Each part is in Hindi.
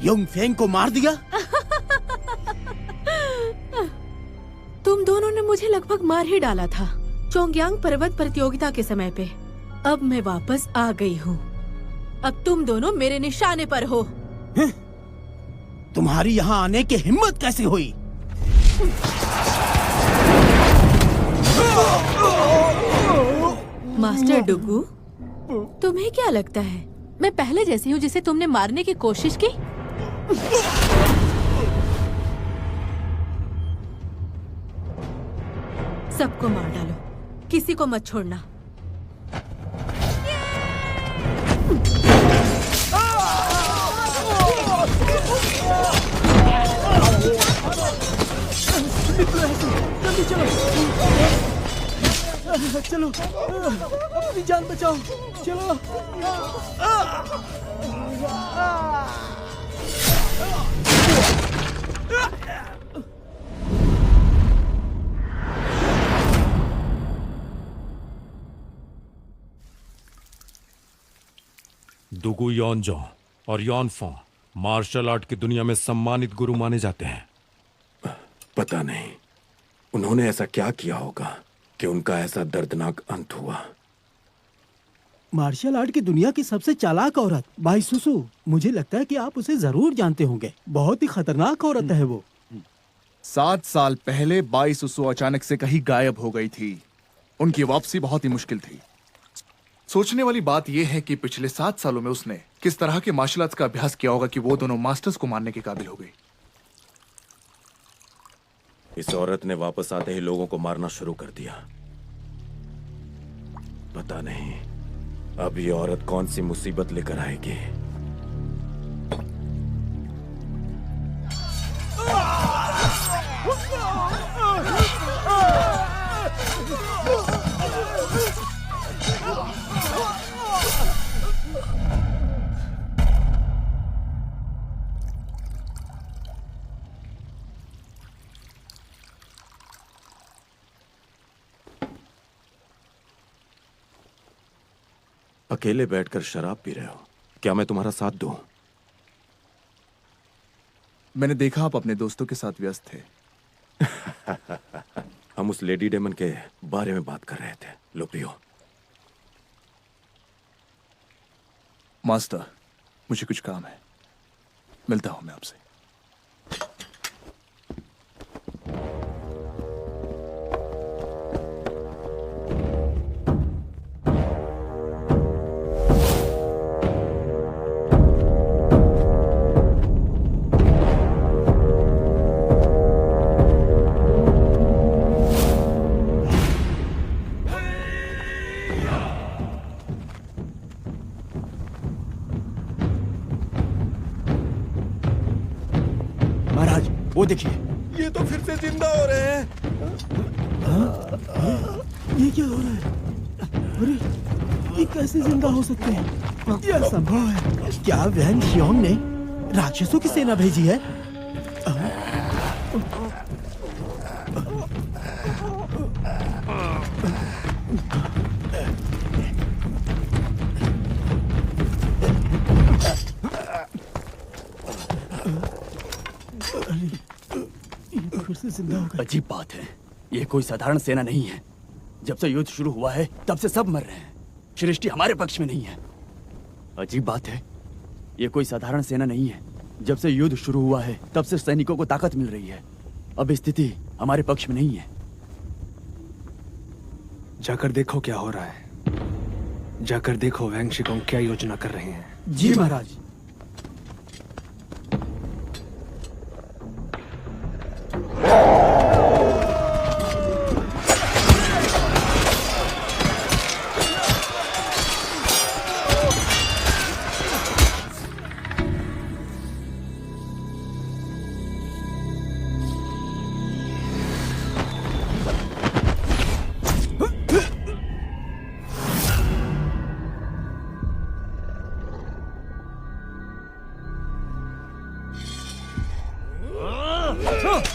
युंगफेंग को मार दिया? तुम दोनों ने मुझे लगभग मार ही डाला था चोंगयांग पर्वत प्रतियोगिता के समय पे। अब मैं वापस आ गई हूँ। अब तुम दोनों मेरे निशाने पर हो। तुम्हारी यहाँ आने की हिम्मत कैसे हुई? मास्टर डुगू, तुम्हें क्या लगता है मैं पहले जैसी हूँ जिसे तुमने मारने की कोशिश की? सबको मार डालो, किसी को मत छोड़ना। जल्दी चलो, चलो, अपनी जान बचाओ, चलो। दुगु योनजो और योनफो मार्शल आर्ट की दुनिया में सम्मानित गुरु माने जाते हैं। पता नहीं उन्होंने ऐसा क्या किया होगा कि उनका ऐसा दर्दनाक अंत हुआ। मार्शल आर्ट की दुनिया की सबसे चालाक औरत बाई सुसु, मुझे लगता है कि आप उसे जरूर जानते होंगे। बहुत ही खतरनाक औरत है वो। 7 साल पहले बाई सुसु अचानक से कहीं गायब हो गई थी। उनकी वापसी बहुत ही मुश्किल थी। सोचने वाली बात यह है कि पिछले 7 सालों में उसने किस तरह के मार्शल आर्ट्स का अभ्यास किया होगा कि वो दोनों मास्टर्स को मारने के काबिल हो गई। इस औरत ने वापस आते ही लोगों को मारना शुरू कर दिया। पता नहीं अब ये औरत कौन सी मुसीबत लेकर आएगी। अकेले बैठकर शराब पी रहे हो, क्या मैं तुम्हारा साथ दूं? मैंने देखा आप अपने दोस्तों के साथ व्यस्त थे। हम उस लेडी डेमन के बारे में बात कर रहे थे। लो पियो। मास्टर, मुझे कुछ काम है, मिलता हूं मैं आपसे। वो देखिए, ये तो फिर से जिंदा हो रहे हैं। ये क्या हो रहा है? अरे ये कैसे जिंदा हो सकते हैं? ये असंभव है। क्या वैन शियोंग ने राक्षसों की सेना भेजी है? अजीब बात है, ये कोई साधारण सेना नहीं है। जब से युद्ध शुरू हुआ है तब से सब मर रहे हैं। सृष्टि हमारे पक्ष में नहीं है। अजीब बात है, ये कोई साधारण सेना नहीं है। जब से युद्ध शुरू हुआ है तब से सैनिकों को ताकत मिल रही है। अब स्थिति हमारे पक्ष में नहीं है। जाकर देखो क्या हो रहा है। जाकर देखो वैंग शिकोंग क्या योजना कर रहे हैं। जी महाराज।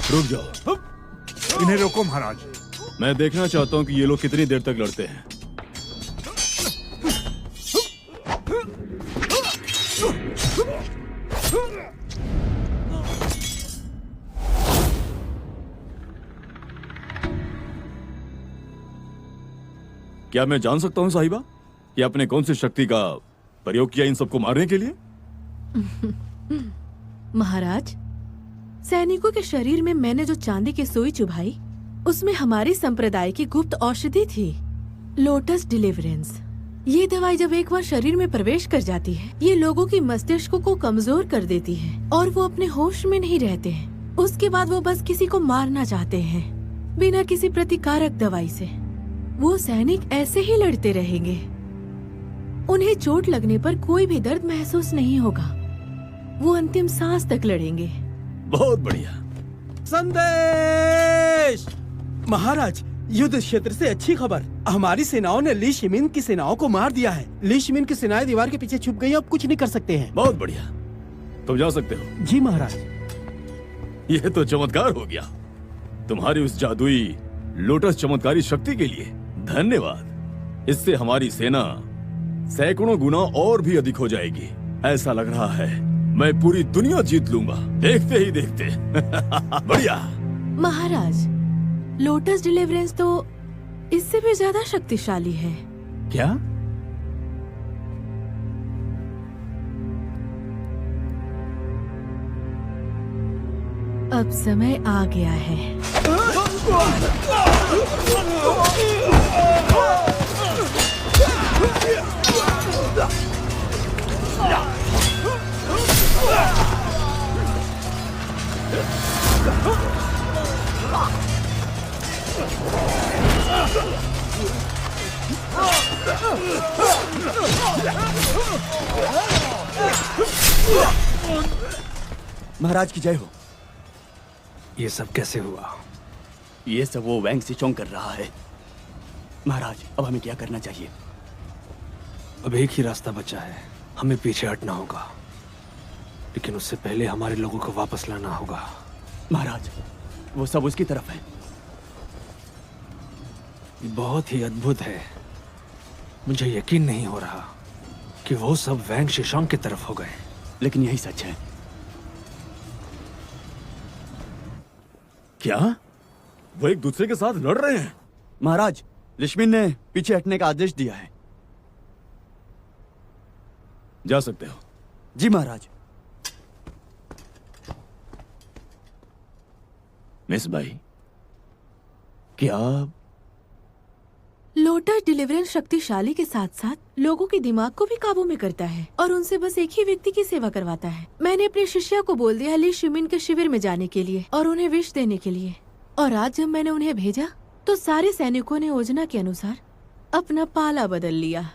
रुक जाओ। इन्हें रोको महाराज। मैं देखना चाहता हूँ कि ये लोग कितनी देर तक लड़ते हैं। क्या मैं जान सकता हूँ साहिबा कि आपने कौन सी शक्ति का प्रयोग किया इन सबको मारने के लिए? महाराज, सैनिकों के शरीर में मैंने जो चांदी की सुई चुभाई, उसमें हमारी संप्रदाय की गुप्त औषधि थी, लोटस डिलीवरेंस। ये दवाई जब एक बार शरीर में प्रवेश कर जाती है, ये लोगों की मस्तिष्क को कमजोर कर देती है और वो अपने होश में नहीं रहते हैं। उसके बाद वो बस किसी को मारना चाहते हैं, बिना किसी प्रतिकारक दवाई से। वो सैनिक ऐसे ही लड़ते रहेंगे। उन्हें चोट लगने पर कोई भी दर्द महसूस नहीं होगा। वो अंतिम सांस तक लड़ेंगे। बहुत बढ़िया। संदेश! महाराज, युद्ध क्षेत्र से अच्छी खबर। हमारी सेनाओं ने ली शिमिन की सेनाओं को मार दिया है। ली शिमिन की सेनाएं दीवार के पीछे छुप गई, अब कुछ नहीं कर सकते हैं। बहुत बढ़िया, तुम जा सकते हो। जी महाराज। यह तो चमत्कार हो गया। तुम्हारी उस जादुई लोटस चमत्कारी शक्ति के लिए धन्यवाद। इससे हमारी सेना सैकड़ों गुना और भी अधिक हो जाएगी। ऐसा लग रहा है मैं पूरी दुनिया जीत लूंगा, देखते ही देखते। बढ़िया। महाराज, लोटस डिलीवरेंस तो इससे भी ज्यादा शक्तिशाली है। क्या? अब समय आ गया है। महाराज की जय हो। ये सब कैसे हुआ? ये सब वो वैंग सिचोंग कर रहा है। महाराज, अब हमें क्या करना चाहिए? अब एक ही रास्ता बचा है, हमें पीछे हटना होगा, लेकिन उससे पहले हमारे लोगों को वापस लाना होगा। महाराज, वो सब उसकी तरफ है। बहुत ही अद्भुत है। मुझे यकीन नहीं हो रहा कि वो सब वैंग शिशोंग की तरफ हो गए। लेकिन यही सच है। क्या वो एक दूसरे के साथ लड़ रहे हैं? महाराज, लिश्मिन ने पीछे हटने का आदेश दिया है। जा सकते हो। जी महाराज। मिस बाई, क्या लोटस डिलीवरेंस शक्तिशाली के साथ साथ लोगों के दिमाग को भी काबू में करता है और उनसे बस एक ही व्यक्ति की सेवा करवाता है। मैंने अपने शिष्या को बोल दिया ली शिमिन के शिविर में जाने के लिए और उन्हें विष देने के लिए। और आज जब मैंने उन्हें भेजा तो सारे सैनिकों ने योजना के अनुसार अपना पाला बदल लिया।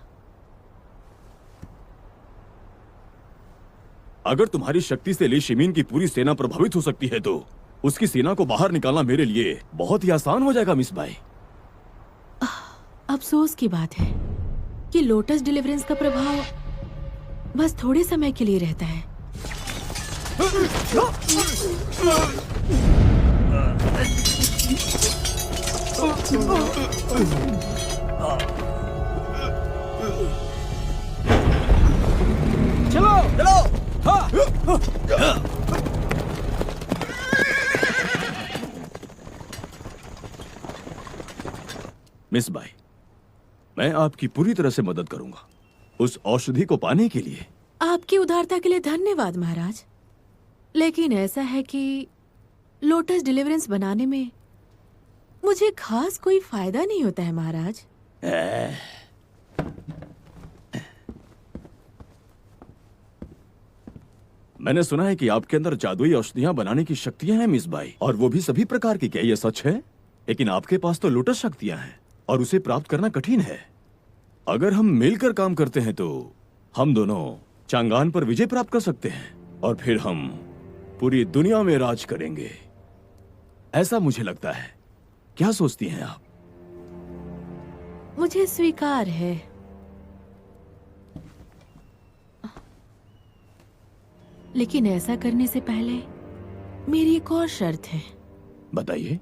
अगर तुम्हारी शक्ति से ली शिमिन की पूरी सेना प्रभावित हो सकती है तो उसकी सेना को बाहर निकालना मेरे लिए बहुत ही आसान हो जाएगा मिस बाई। अफसोस की बात है कि लोटस डिलीवरेंस का प्रभाव बस थोड़े समय के लिए रहता है। चलो चलो। हाँ। मिस बाई, मैं आपकी पूरी तरह से मदद करूंगा उस औषधि को पाने के लिए। आपकी उदारता के लिए धन्यवाद महाराज, लेकिन ऐसा है कि लोटस डिलीवरेंस बनाने में मुझे खास कोई फायदा नहीं होता है महाराज। मैंने सुना है कि आपके अंदर जादुई औषधियां बनाने की शक्तियां हैं मिस बाई, और वो भी सभी प्रकार की। क्या ये सच है? लेकिन आपके पास तो लोटस शक्तियां हैं और उसे प्राप्त करना कठिन है। अगर हम मिलकर काम करते हैं तो हम दोनों चांगान पर विजय प्राप्त कर सकते हैं और फिर हम पूरी दुनिया में राज करेंगे, ऐसा मुझे लगता है। क्या सोचती हैं आप? मुझे स्वीकार है। लेकिन ऐसा करने से पहले मेरी एक और शर्त है। बताइए।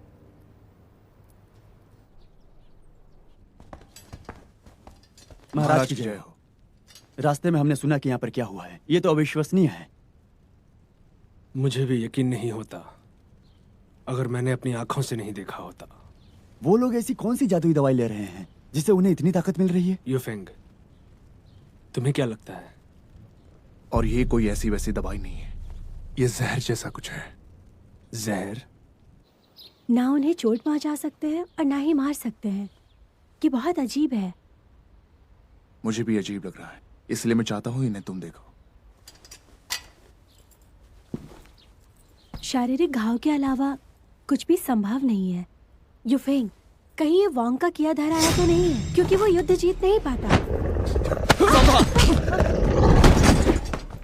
महाराज की जय हो। रास्ते में हमने सुना कि यहाँ पर क्या हुआ है। ये तो अविश्वसनीय है। मुझे भी यकीन नहीं होता अगर मैंने अपनी आंखों से नहीं देखा होता। वो लोग ऐसी कौन सी जादुई दवाई ले रहे हैं जिससे उन्हें इतनी ताकत मिल रही है? यूफेंग, तुम्हें क्या लगता है? और ये कोई ऐसी वैसी दवाई नहीं है, ये जहर जैसा कुछ है। जहर? ना उन्हें चोट पहुंचा सकते हैं और ना ही मार सकते हैं। ये बहुत अजीब है। मुझे भी अजीब लग रहा है, इसलिए मैं चाहता हूं इन्हें तुम देखो। शारीरिक घाव के अलावा कुछ भी संभव नहीं है। यूफेंग, कहीं ये वॉन्ग का किया धराया तो नहीं है, क्योंकि वो युद्ध जीत नहीं पाता।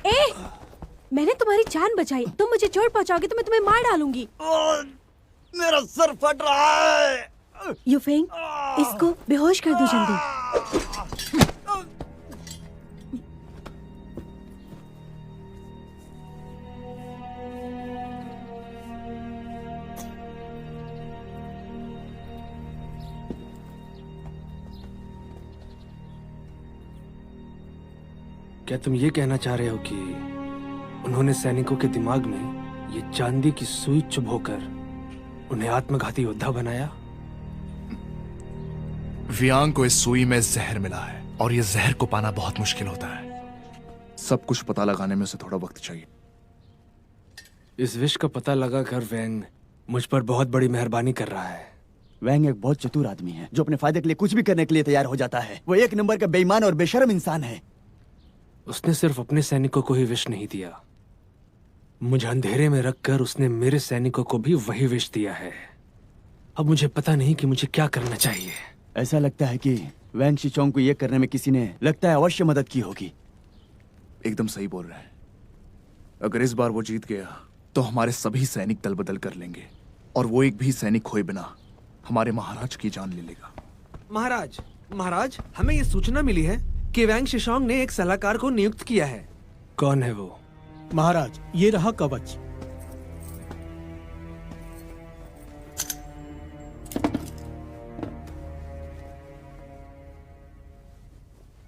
ए, मैंने तुम्हारी जान बचाई। तुम मुझे चोट पहुंचाओगे तो मैं तुम्हें मार डालूंगी। मेरा सर फट रहा है। यूफेंग, इसको बेहोश कर दो जल्दी। क्या तुम ये कहना चाह रहे हो कि उन्होंने सैनिकों के दिमाग में ये चांदी की सुई चुभोकर उन्हें आत्मघाती योद्धा बनाया? वियांग को इस सुई में जहर मिला है और ये जहर को पाना बहुत मुश्किल होता है। सब कुछ पता लगाने में उसे थोड़ा वक्त चाहिए। इस विष का पता लगाकर वैंग मुझ पर बहुत बड़ी मेहरबानी कर रहा है। वैंग एक बहुत चतुर आदमी है जो अपने फायदे के लिए कुछ भी करने के लिए तैयार हो जाता है। वो एक नंबर का बेईमान और बेशर्म इंसान है। उसने सिर्फ अपने सैनिकों को ही विष नहीं दिया, मुझे अंधेरे में रखकर उसने मेरे सैनिकों को भी वही विष दिया है। अब मुझे पता नहीं कि मुझे क्या करना चाहिए। ऐसा लगता है कि वैंग शिचोंग को ये करने में किसी ने लगता है अवश्य मदद की होगी। एकदम सही बोल रहे हैं। अगर इस बार वो जीत गया तो हमारे सभी सैनिक दल बदल कर लेंगे और वो एक भी सैनिक खोए बिना हमारे महाराज की जान ले लेगा। महाराज, महाराज, हमें ये सूचना मिली है कि वैंग शिशोंग ने एक सलाहकार को नियुक्त किया है। कौन है वो? महाराज, ये रहा कवच।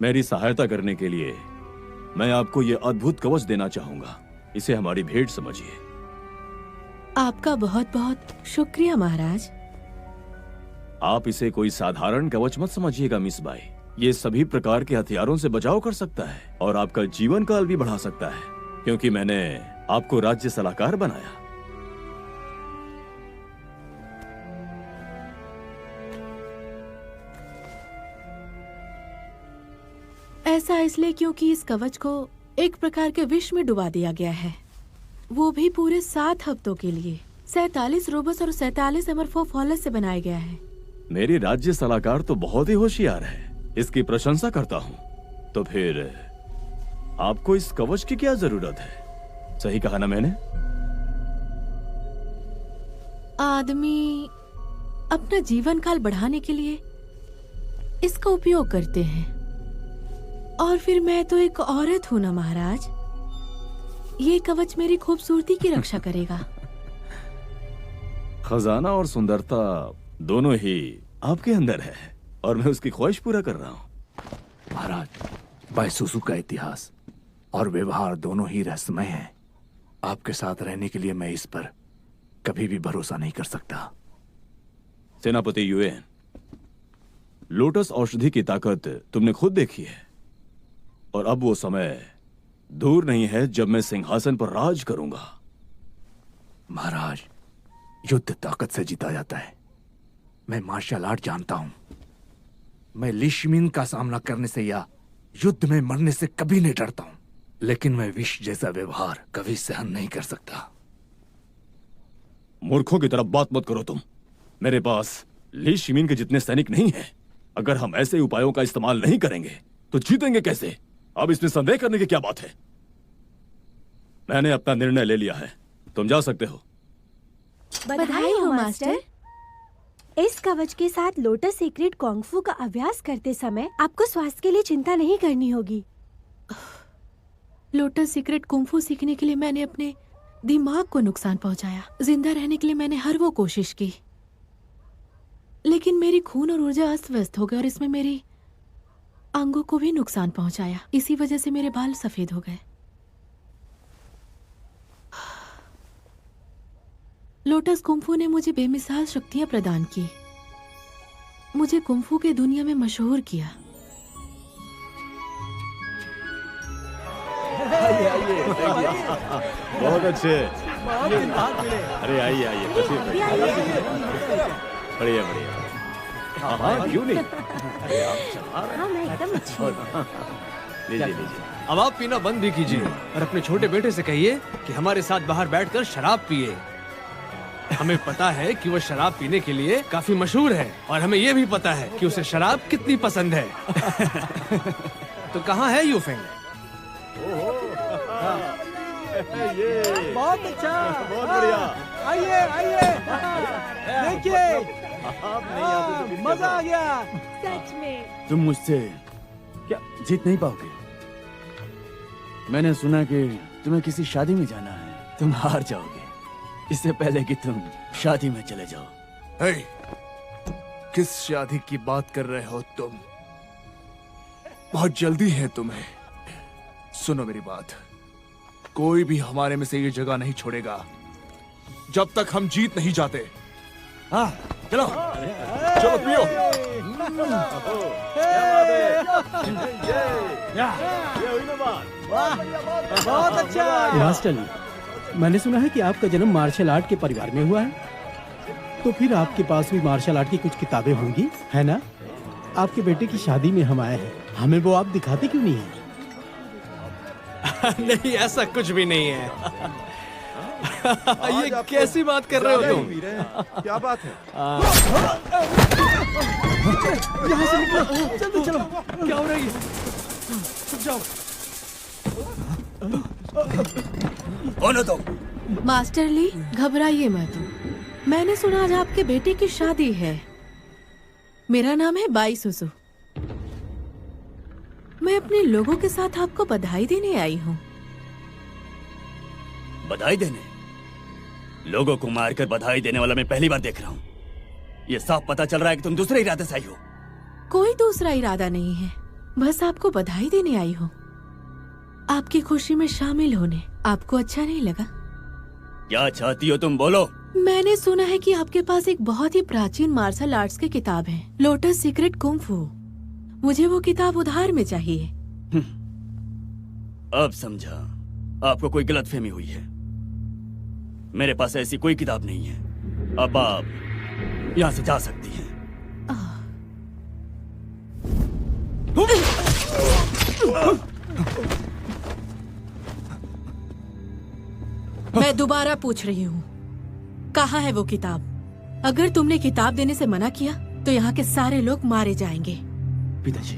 मेरी सहायता करने के लिए मैं आपको ये अद्भुत कवच देना चाहूंगा। इसे हमारी भेंट समझिए। आपका बहुत बहुत शुक्रिया महाराज। आप इसे कोई साधारण कवच मत समझिएगा मिस बाई। ये सभी प्रकार के हथियारों से बचाव कर सकता है और आपका जीवन काल भी बढ़ा सकता है, क्योंकि मैंने आपको राज्य सलाहकार बनाया। ऐसा इसलिए क्योंकि इस कवच को एक प्रकार के विष में डुबा दिया गया है, वो भी पूरे 7 हफ्तों के लिए। 47 रोबस और 47 एमर4 फॉलस से बनाया गया है। मेरी राज्य सलाहकार तो बहुत ही होशियार है, इसकी प्रशंसा करता हूँ। तो फिर आपको इस कवच की क्या जरूरत है? सही कहा ना मैंने? आदमी अपना जीवन काल बढ़ाने के लिए इसका उपयोग करते हैं, और फिर मैं तो एक औरत हूं ना महाराज। ये कवच मेरी खूबसूरती की रक्षा करेगा। खजाना और सुंदरता दोनों ही आपके अंदर है और मैं उसकी ख्वाहिश पूरा कर रहा हूँ। महाराज, बाइसुसु का इतिहास और व्यवहार दोनों ही रहस्यमय हैं। आपके साथ रहने के लिए मैं इस पर कभी भी भरोसा नहीं कर सकता। सेनापति यूएन, लोटस औषधि की ताकत तुमने खुद देखी है, और अब वो समय दूर नहीं है जब मैं सिंहासन पर राज करूंगा। महाराज, युद्ध ताकत से जीता जाता है। मैं मार्शल आर्ट जानता हूं। मैं लिशमिन का सामना करने से या युद्ध में मरने से कभी नहीं डरता हूं, लेकिन मैं विष जैसा व्यवहार कभी सहन नहीं कर सकता। मूर्खों की तरफ बात मत करो तुम। मेरे पास ली शिमिन के जितने सैनिक नहीं हैं। अगर हम ऐसे उपायों का इस्तेमाल नहीं करेंगे तो जीतेंगे कैसे? अब इसमें संदेह करने की क्या बात है? मैंने अपना निर्णय ले लिया है, तुम जा सकते हो। बधाई हो मास्टर। इस कवच के साथ लोटस सीक्रेट कुंग-फू का अभ्यास करते समय आपको स्वास्थ्य के लिए चिंता नहीं करनी होगी। लोटस सीक्रेट कुंग-फू सीखने के लिए मैंने अपने दिमाग को नुकसान पहुंचाया। जिंदा रहने के लिए मैंने हर वो कोशिश की, लेकिन मेरी खून और ऊर्जा अस्त व्यस्त हो गई और इसमें मेरी अंगों को भी नुकसान पहुंचाया। इसी वजह से मेरे बाल सफेद हो गए। लोटस कुंग-फू ने मुझे बेमिसाल शक्तियां प्रदान की, मुझे कुंफू के दुनिया में मशहूर किया। बहुत अच्छे। अरे आइए आइए, तशरीफ रखिए। बढ़िया बढ़िया। हाँ क्यों नहीं। अरे आप हाँ मैं एकदम अच्छी हूँ। लीजिए लीजिए। अब आप पीना बंद भी कीजिए और अपने छोटे बेटे से कहिए कि हमारे साथ बाहर बैठकर शराब पिए। हमें पता है कि वो शराब पीने के लिए काफी मशहूर है और हमें ये भी पता है कि उसे शराब कितनी पसंद है। तो कहाँ है यूफेंग? बहुत अच्छा, बहुत बढ़िया। आइए आइए, देखिए मजा आ गया। सच में तुम मुझसे क्या जीत नहीं पाओगे? मैंने सुना कि तुम्हें किसी शादी में जाना है, तुम हार जाओगे इससे पहले कि तुम शादी में चले जाओ। हे, किस शादी की बात कर रहे हो तुम? बहुत जल्दी है तुम्हें। सुनो मेरी बात, कोई भी हमारे में से ये जगह नहीं छोड़ेगा जब तक हम जीत नहीं जाते। हाँ चलो चलो पियो। बहुत अच्छा। मास्टर जी, मैंने सुना है कि आपका जन्म मार्शल आर्ट के परिवार में हुआ है, तो फिर आपके पास भी मार्शल आर्ट की कुछ किताबें होंगी, है ना? आपके बेटे की शादी में हम आए हैं, हमें वो आप दिखाते क्यों नहीं हैं? नहीं, ऐसा कुछ भी नहीं है। ये कैसी बात कर रहे हो तुम? क्या बात है? यहाँ से निकलो, जल्दी चलो। क्या हो रहा है? चुप जाओ। कौन हो तुम? मास्टर ली, घबराइए मत। मैंने सुना आज आपके बेटे की शादी है। मेरा नाम है बाई सुसु। मैं अपने लोगों के साथ आपको बधाई देने आई हूँ। बधाई देने? लोगों को मारकर बधाई देने वाला मैं पहली बार देख रहा हूँ। ये साफ पता चल रहा है कि तुम दूसरे इरादे से आई हो। कोई दूसरा इरादा नहीं है, बस आपको बधाई देने आई हूँ। आपकी खुशी में शामिल होने आपको अच्छा नहीं लगा? क्या चाहती हो तुम, बोलो। मैंने सुना है कि आपके पास एक बहुत ही प्राचीन मार्शल आर्ट्स की किताब है, लोटस सीक्रेट कुंफू। मुझे वो किताब उधार में चाहिए। अब समझा, आपको कोई गलतफहमी हुई है। मेरे पास ऐसी कोई किताब नहीं है। अब आप यहाँ से जा सकती हैं। मैं दोबारा पूछ रही हूँ, कहाँ है वो किताब? अगर तुमने किताब देने से मना किया तो यहाँ के सारे लोग मारे जाएंगे। पिताजी,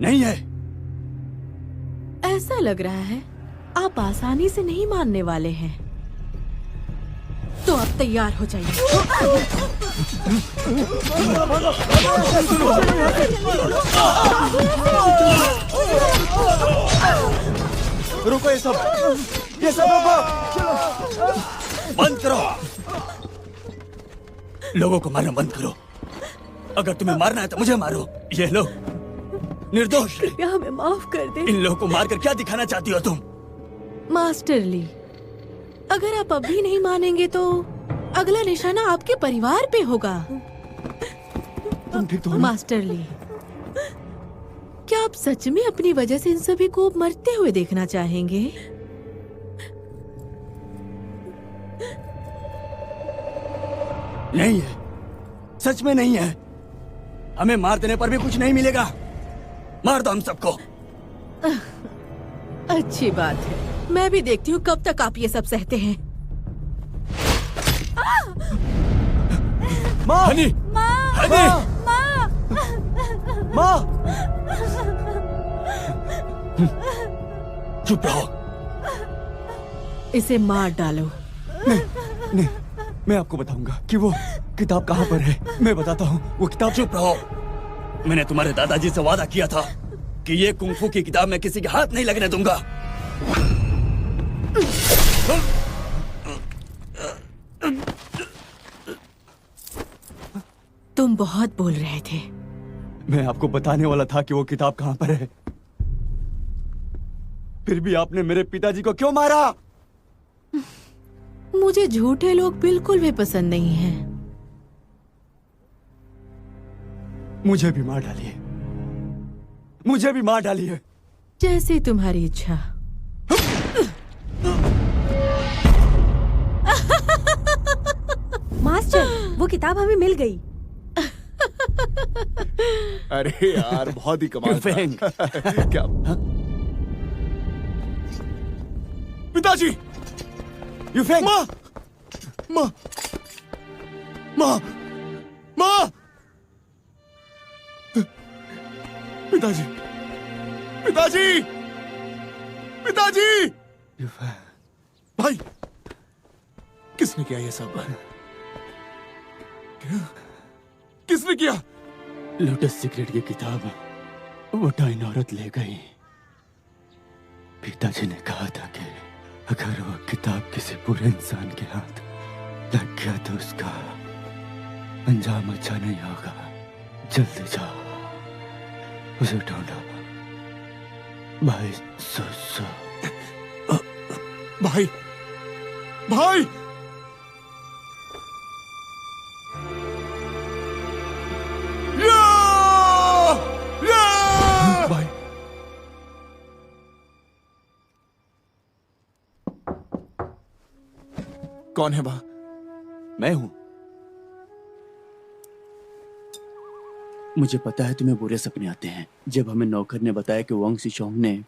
नहीं है। ऐसा लग रहा है आप आसानी से नहीं मानने वाले हैं, तो अब तैयार हो जाइए। रुको, ये सब रुको। बंद करो, लोगों को मारना बंद करो। अगर तुम्हें मारना है तो मुझे मारो। ये लो, निर्दोष। कृपया हमें माफ कर दे। इन लोगों को मारकर क्या दिखाना चाहती हो तुम? मास्टर ली, अगर आप अभी नहीं मानेंगे तो अगला निशाना आपके परिवार पे होगा। तुम ठीक तो हो? मास्टर ली, क्या आप सच में अपनी वजह से इन सभी को मरते हुए देखना चाहेंगे? नहीं है, सच में नहीं है। हमें मार देने पर भी कुछ नहीं मिलेगा। मार दो हम सबको। अच्छी बात है, मैं भी देखती हूँ कब तक आप ये सब सहते हैं। हनी, हनी, माँ, चुप रहो। इसे मार डालो। नहीं, मैं आपको बताऊंगा कि वो किताब कहाँ पर है। मैं बताता हूँ वो किताब। चुप रहो। मैंने तुम्हारे दादाजी से वादा किया था कि ये कुंफू की किताब मैं किसी के हाथ नहीं लगने दूंगा। तुम बहुत बोल रहे थे। मैं आपको बताने वाला था कि वो किताब कहाँ पर है, फिर भी आपने मेरे पिताजी को क्यों मारा? मुझे झूठे लोग बिल्कुल भी पसंद नहीं हैं। मुझे भी मार डालिए, मुझे भी मार डालिए। जैसी तुम्हारी इच्छा। मास्टर, वो किताब हमें मिल गई। अरे यार बहुत ही कमाल था। यूफेंग। क्या पिताजी! यूफेंग! माँ! माँ! माँ! माँ! पिताजी! पिताजी! पिताजी! भाई, किसने किया ये सब? किसने किया? लोटस सीक्रेट की किताब वो डाइन औरत ले गई। पिताजी ने कहा था कि अगर वो किताब किसी बुरे इंसान के हाथ लग गया तो उसका अंजाम अच्छा नहीं होगा। जल्दी जाओ, उसे ढूंढो। भाई सुसु। भाई! भाई! भाई! कौन है बा? मैं हूं। मुझे पता है तुम्हें बुरे सपने आते हैं। जब हमें नौकर ने बताया कि वांग शिशोंग ने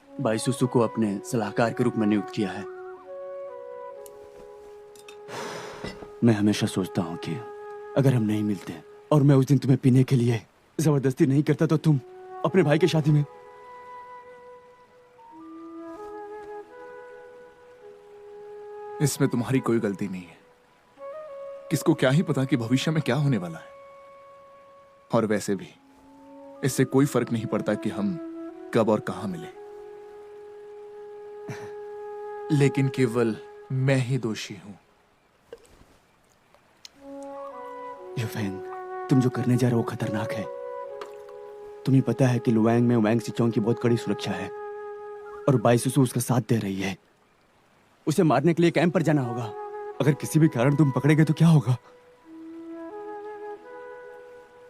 बाईसुसु को अपने सलाहकार के रूप में नियुक्त किया है, मैं हमेशा सोचता हूं कि अगर हम नहीं मिलते और मैं उस दिन तुम्हें पीने के लिए जबरदस्ती नहीं करता तो तुम अपने भाई की शादी में। इसमें तुम्हारी कोई गलती नहीं है। किसको क्या ही पता कि भविष्य में क्या होने वाला है। और वैसे भी इससे कोई फर्क नहीं पड़ता कि हम कब और कहां मिले। लेकिन केवल मैं ही दोषी हूं। यूफेंग, तुम जो करने जा रहे हो वो खतरनाक है। तुम्हें पता है कि लुवांग में वांग शिचोंग की बहुत कड़ी सुरक्षा है और बाईसुसु उसका साथ दे रही है। उसे मारने के लिए कैंप पर जाना होगा। अगर किसी भी कारण तुम पकड़े गए तो क्या होगा?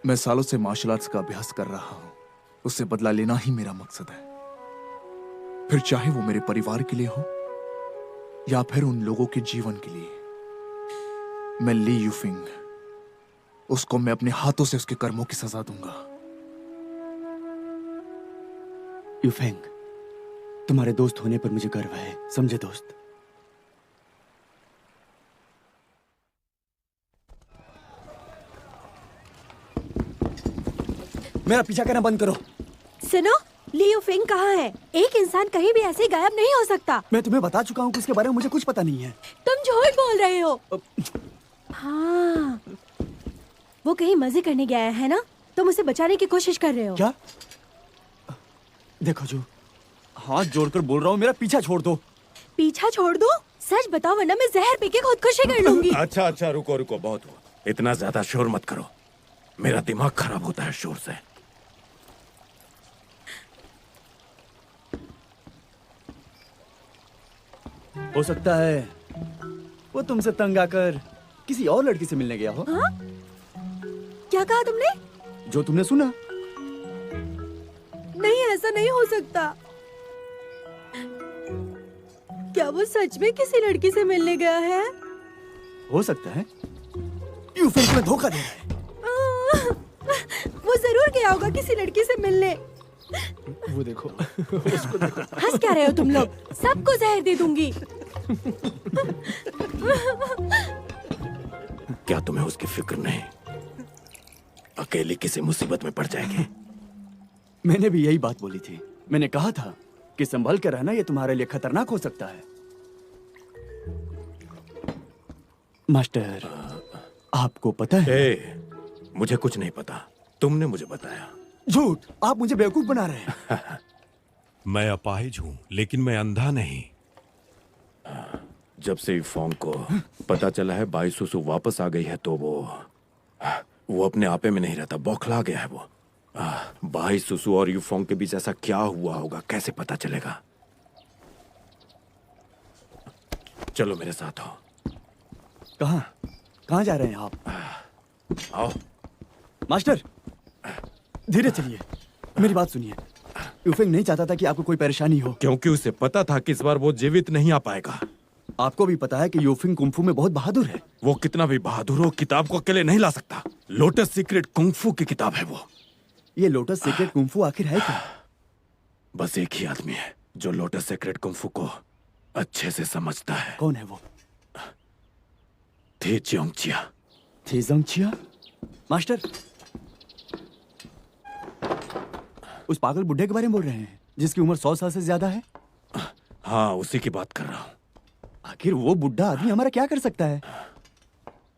मैं सालों से मार्शल आर्ट्स का अभ्यास कर रहा हूं। उससे बदला लेना ही मेरा मकसद है। फिर चाहे वो मेरे परिवार के लिए हो या फिर उन लोगों के जीवन के लिए। मैं ली यूफिंग, उसको मैं अपने हाथों से उसके कर्मों की सजा दूंगा। यूफेंग, तुम्हारे दोस्त होने पर मुझे गर्व है, समझे दोस्त? मेरा पीछा करना बंद करो। सुनो, ली यूफेंग कहाँ है? एक इंसान कहीं भी ऐसे गायब नहीं हो सकता। मैं तुम्हें बता चुका हूँ कि उसके बारे में मुझे कुछ पता नहीं है। तुम झूठ बोल रहे हो। हाँ, वो कहीं मजे करने गया है ना? तुम उसे बचाने की कोशिश कर रहे हो। क्या? देखो जो, हाथ जोड़कर बोल रहा हूँ, मेरा पीछा छोड़ दो। पीछा छोड़ दो? सच बताओ वरना मैं जहर पी के खुदकुशी कर लूंगी। अच्छा अच्छा, रुको रुको, बहुत हुआ। इतना ज्यादा शोर मत करो, मेरा दिमाग खराब होता है शोर से। हो सकता है वो तुमसे तंग आकर किसी और लड़की से मिलने गया हो। हाँ? क्या कहा तुमने? जो तुमने सुना। नहीं, ऐसा नहीं हो सकता। क्या वो सच में किसी लड़की से मिलने गया है? हो सकता है। यूफेंग तुम्हें धोखा दे रहा है। वो जरूर गया होगा किसी लड़की से मिलने। वो देखो। हंस क्या रहे हो तुम लोग? सबको जहर दे दूंगी। क्या तुम्हें उसकी फिक्र नहीं? अकेली किसी मुसीबत में पड़ जाएगी। मैंने भी यही बात बोली थी। मैंने कहा था कि संभल कर रहना, ये तुम्हारे लिए खतरनाक हो सकता है। मास्टर, आपको पता है? मुझे कुछ नहीं पता, तुमने मुझे बताया। झूठ! आप मुझे बेवकूफ बना रहे हैं। मैं अपाहिज हूं, लेकिन मैं अंधा नहीं। जब से यूफोंग को पता चला है बाईसुसु वापस आ गई है तो वो अपने आपे में नहीं रहता, बौखला गया है वो। बाईसुसु और यूफोंग के बीच ऐसा क्या हुआ होगा, कैसे पता चलेगा? चलो मेरे साथ आओ। कहाँ जा रहे हैं आप? आओ। मास्टर, धीरे चलिए, मेरी बात सुनिए। यूफेंग नहीं चाहता था कि आपको कोई परेशानी हो। क्योंकि उसे पता था कि इस बार वो जीवित नहीं आ पाएगा। आपको भी पता है कि यूफेंग कुंफू में बहुत बहादुर है। वो कितना भी बहादुर हो, किताब को अकेले नहीं ला सकता। लोटस सीक्रेट कुंफू की किताब है वो। ये लोटस सीक्रेट कुंफू आखिर है क्या? बस एक ही आदमी है जो लोटस सीक्रेट कुंफू को अच्छे से समझता है। कौन है वो? थी चियोंगचिया। थी जियोंगचिया? मास्टर, उस पागल बुढ़े के बारे में बोल रहे हैं जिसकी उम्र 100 साल से ज्यादा है? हाँ, उसी की बात कर रहा हूँ। आखिर वो बुढ़ा आदमी हमारा क्या कर सकता है?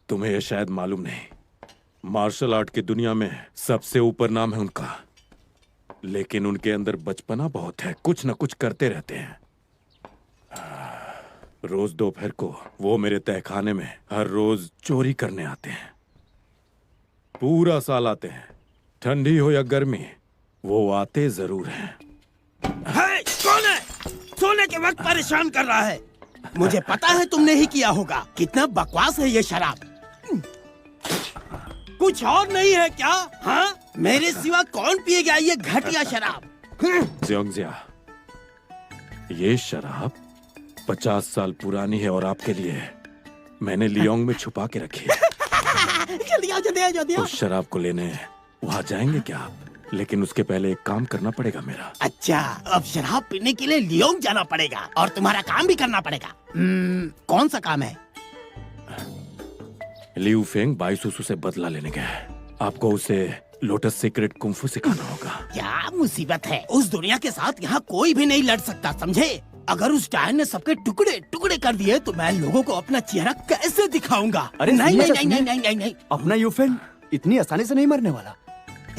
तुम्हें ये शायद मालूम नहीं, मार्शल आर्ट की दुनिया में सबसे ऊपर नाम है उनका, लेकिन उनके अंदर बचपना बहुत है। कुछ न कुछ करते रहते हैं। रोज दोपहर को वो मेरे तहखाने में हर रोज चोरी करने आते हैं। पूरा साल आते हैं, ठंडी हो या गर्मी, वो आते जरूर हैं। कौन है? सोने के वक्त परेशान कर रहा है। मुझे पता है तुमने ही किया होगा। कितना बकवास है ये शराब। कुछ और नहीं है क्या? हाँ, मेरे सिवा कौन पिएगा ये घटिया शराब? जियोंगजिया, ये शराब 50 साल पुरानी है और आपके लिए मैंने लियोंग में छुपा के रखी है। जल्दी आओ, जल्दी आओ, जल्दी आओ। उस शराब को लेने वहाँ जाएंगे क्या आप? लेकिन उसके पहले एक काम करना पड़ेगा मेरा। अच्छा, अब शराब पीने के लिए लियोंग जाना पड़ेगा और तुम्हारा काम भी करना पड़ेगा। कौन सा काम है? लियू फेंग बाईसुसु से बदला लेने गया है। आपको उसे लोटस सीक्रेट कुंफू सिखाना होगा। क्या मुसीबत है? उस दुनिया के साथ यहाँ कोई भी नहीं लड़ सकता, समझे? अगर उस टायर ने सबके टुकड़े टुकड़े कर दिए तो मैं लोगों को अपना चेहरा कैसे दिखाऊंगा? अरे नहीं सुनिए, नहीं नहीं नहीं नहीं नहीं। अपना यूफेंग इतनी आसानी से नहीं मरने वाला।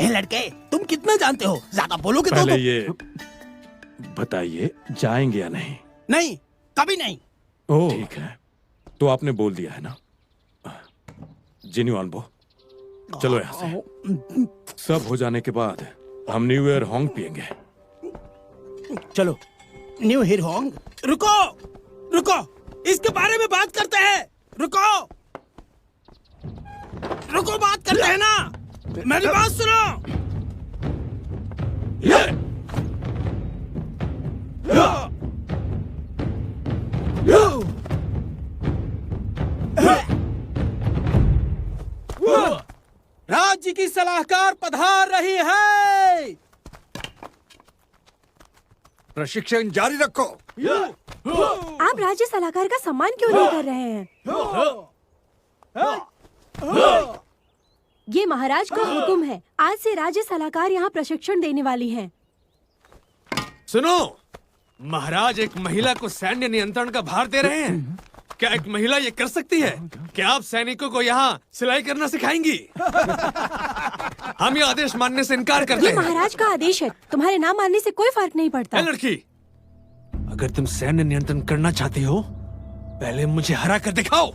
ए लड़के, तुम कितना जानते हो? ज्यादा बोलोगे तो पहले ये बताइए, जाएंगे या नहीं? नहीं, कभी नहीं। ओह, ठीक है, तो आपने बोल दिया है ना। जिन्युआनबो, चलो यहाँ से। सब हो जाने के बाद हम न्यू ईयर होंग पियेंगे। चलो। New year Hong? रुको रुको, इसके बारे में बात करते हैं। रुको रुको, बात करते हैं ना। मेरी बात सुनो। राज्य की सलाहकार पधार रही है। प्रशिक्षण जारी रखो। आप राज्य सलाहकार का सम्मान क्यों नहीं कर रहे हैं? ये महाराज का हुक्म है। आज से राज्य सलाहकार यहाँ प्रशिक्षण देने वाली हैं। सुनो, महाराज एक महिला को सैन्य नियंत्रण का भार दे रहे हैं। क्या एक महिला ये कर सकती है? क्या आप सैनिकों को यहाँ सिलाई करना सिखाएंगी? हम ये आदेश मानने से इनकार करते ये हैं। महाराज का आदेश है, तुम्हारे नाम मानने से कोई फर्क नहीं पड़ता। ए लड़की, अगर तुम सैन्य नियंत्रण करना चाहती हो, पहले मुझे हरा कर दिखाओ।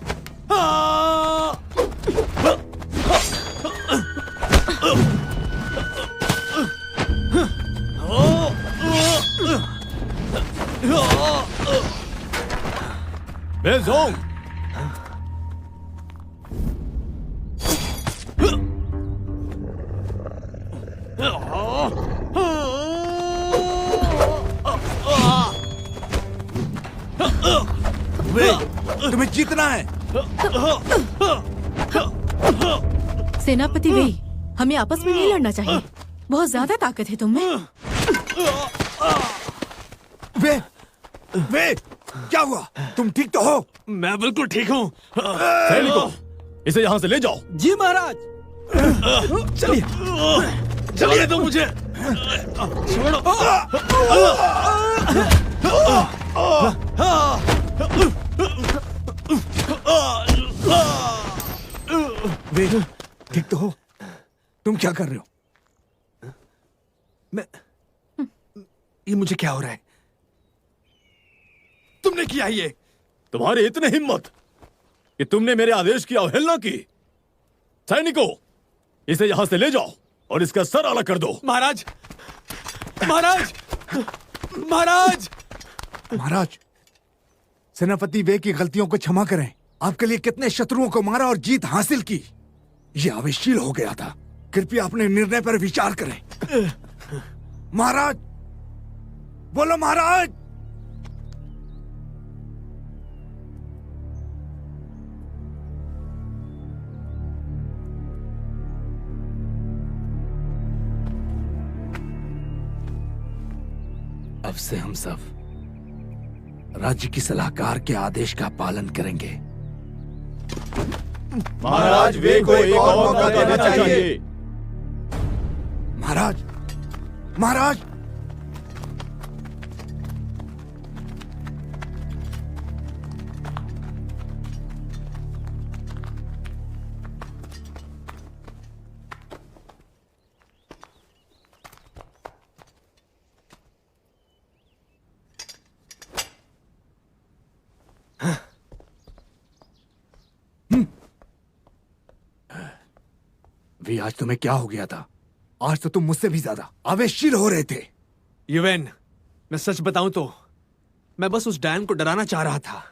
बेजोंग, तुम्हें जीतना है। सेनापति वे, हमें आपस में नहीं लड़ना चाहिए। बहुत ज्यादा ताकत है तुम में। वे क्या हुआ? तुम ठीक तो हो? मैं बिल्कुल ठीक हूँ। सैनिकों, इसे यहाँ से ले जाओ। जी महाराज। चलिए चलिए, तो मुझे छोड़ो। वे ठीक तो हो? तुम क्या कर रहे हो? मैं, ये मुझे क्या हो रहा है? तुमने किया ये? तुम्हारी इतनी हिम्मत कि तुमने मेरे आदेश की अवहेलना की। सैनिकों, इसे यहां से ले जाओ और इसका सर अलग कर दो। महाराज, महाराज, महाराज, महाराज, सेनापति वे की गलतियों को क्षमा करें। आपके लिए कितने शत्रुओं को मारा और जीत हासिल की। ये आवेशशील हो गया था। कृपया अपने निर्णय पर विचार करें। महाराज, बोलो महाराज। अब से हम सब राज्य की सलाहकार के आदेश का पालन करेंगे। महाराज, वे को एक और मौका देना चाहिए। महाराज, महाराज, वी, आज तुम्हें क्या हो गया था? आज तो तुम मुझसे भी ज्यादा आवेशशील हो रहे थे। युवेन, मैं सच बताऊं तो मैं बस उस डायन को डराना चाह रहा था,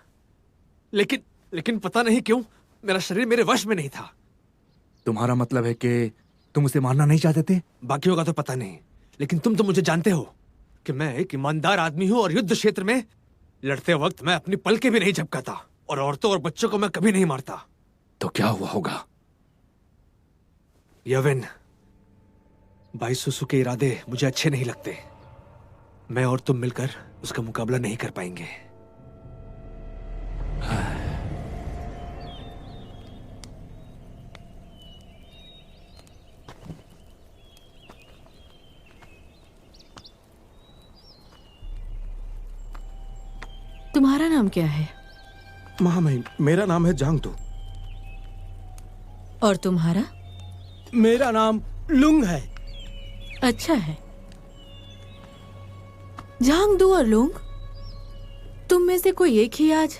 लेकिन पता नहीं क्यों मेरा शरीर मेरे वश में नहीं था। तुम्हारा मतलब है कि तुम उसे मारना नहीं चाहते थे? बाकियों का तो पता नहीं, लेकिन तुम तो मुझे जानते हो कि मैं एक ईमानदार आदमी हूं और युद्ध क्षेत्र में लड़ते वक्त मैं अपनी पलकें भी नहीं झपकाता और औरतों और बच्चों को मैं कभी नहीं मारता। तो क्या हुआ होगा? यवेन, बाईसुसु के इरादे मुझे अच्छे नहीं लगते। मैं और तुम मिलकर उसका मुकाबला नहीं कर पाएंगे। तुम्हारा नाम क्या है? महामहिम, मेरा नाम है जांगतू। और तुम्हारा? मेरा नाम लुंग है। अच्छा है। झांगदू और लुंग, तुम में से कोई एक ही आज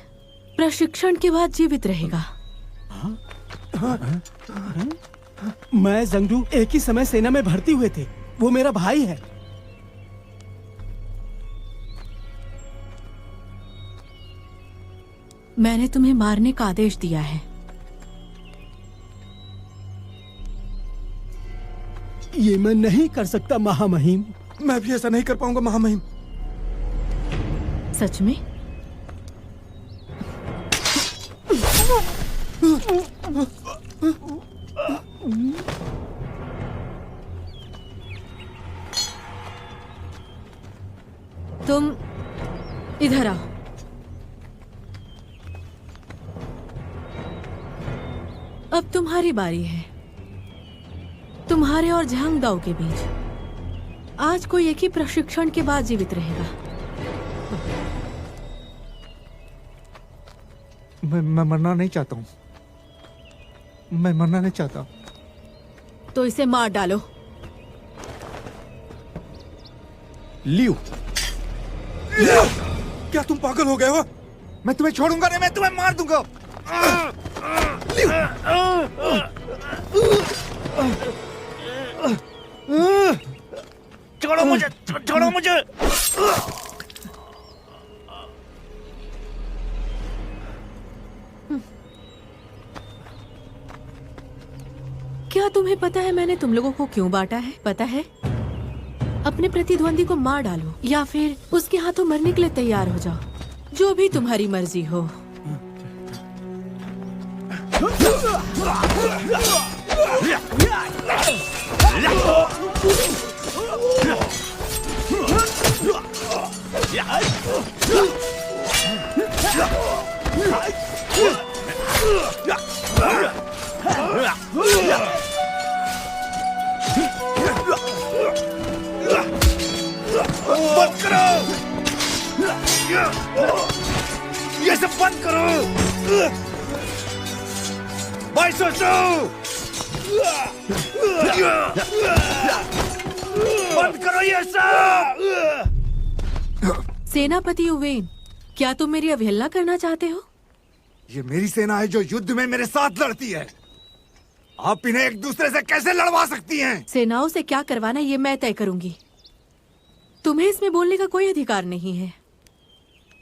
प्रशिक्षण के बाद जीवित रहेगा। मैं जंगजू एक ही समय सेना में भर्ती हुए थे। वो मेरा भाई है। मैंने तुम्हें मारने का आदेश दिया है। ये मैं नहीं कर सकता महामहिम। मैं भी ऐसा नहीं कर पाऊंगा महामहिम। सच में? तुम इधर आओ। अब तुम्हारी बारी है। तुम्हारे और झांग दाओ के बीच आज कोई एक ही प्रशिक्षण के बाद जीवित रहेगा। मैं मरना नहीं चाहता हूँ। मैं मरना नहीं चाहता। तो इसे मार डालो। लियो, क्या तुम पागल हो गए हो? मैं तुम्हें छोड़ूंगा नहीं, मैं तुम्हें मार दूंगा। छोड़ो मुझे, छोड़ो मुझे। क्या तुम्हें पता है मैंने तुम लोगों को क्यों बांटा है? पता है? अपने प्रतिद्वंदी को मार डालो या फिर उसके हाथों मरने के लिए तैयार हो जाओ। जो भी तुम्हारी मर्जी हो। बंद करो, ये सब बंद करो। बाईसुसु, बंद करो ये सब। सेनापति उवेन, क्या तुम मेरी अवहेलना करना चाहते हो? ये मेरी सेना है जो युद्ध में मेरे साथ लड़ती है। आप इन्हें एक दूसरे से कैसे लड़वा सकती हैं? सेनाओं से क्या करवाना ये मैं तय करूंगी। तुम्हें इसमें बोलने का कोई अधिकार नहीं है।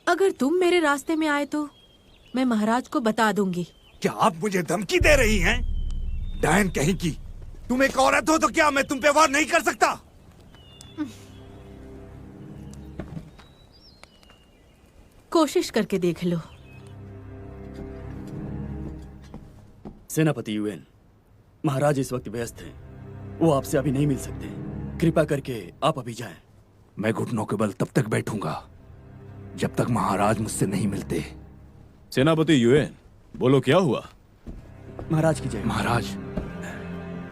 अगर तुम मेरे रास्ते में आए तो मैं महाराज को बता दूंगी। क्या आप मुझे धमकी दे रही हैं? डायन कहीं की, तुम एक औरत हो तो क्या मैं तुम पे वार नहीं कर सकता? कोशिश करके देख लो। सेनापति यूएन, महाराज इस वक्त व्यस्त हैं। वो आपसे अभी नहीं मिल सकते। कृपा करके आप अभी जाएं। मैं घुटनों के बल तब तक बैठूंगा जब तक महाराज मुझसे नहीं मिलते। सेनापति यूएन, बोलो क्या हुआ? महाराज की जय। महाराज,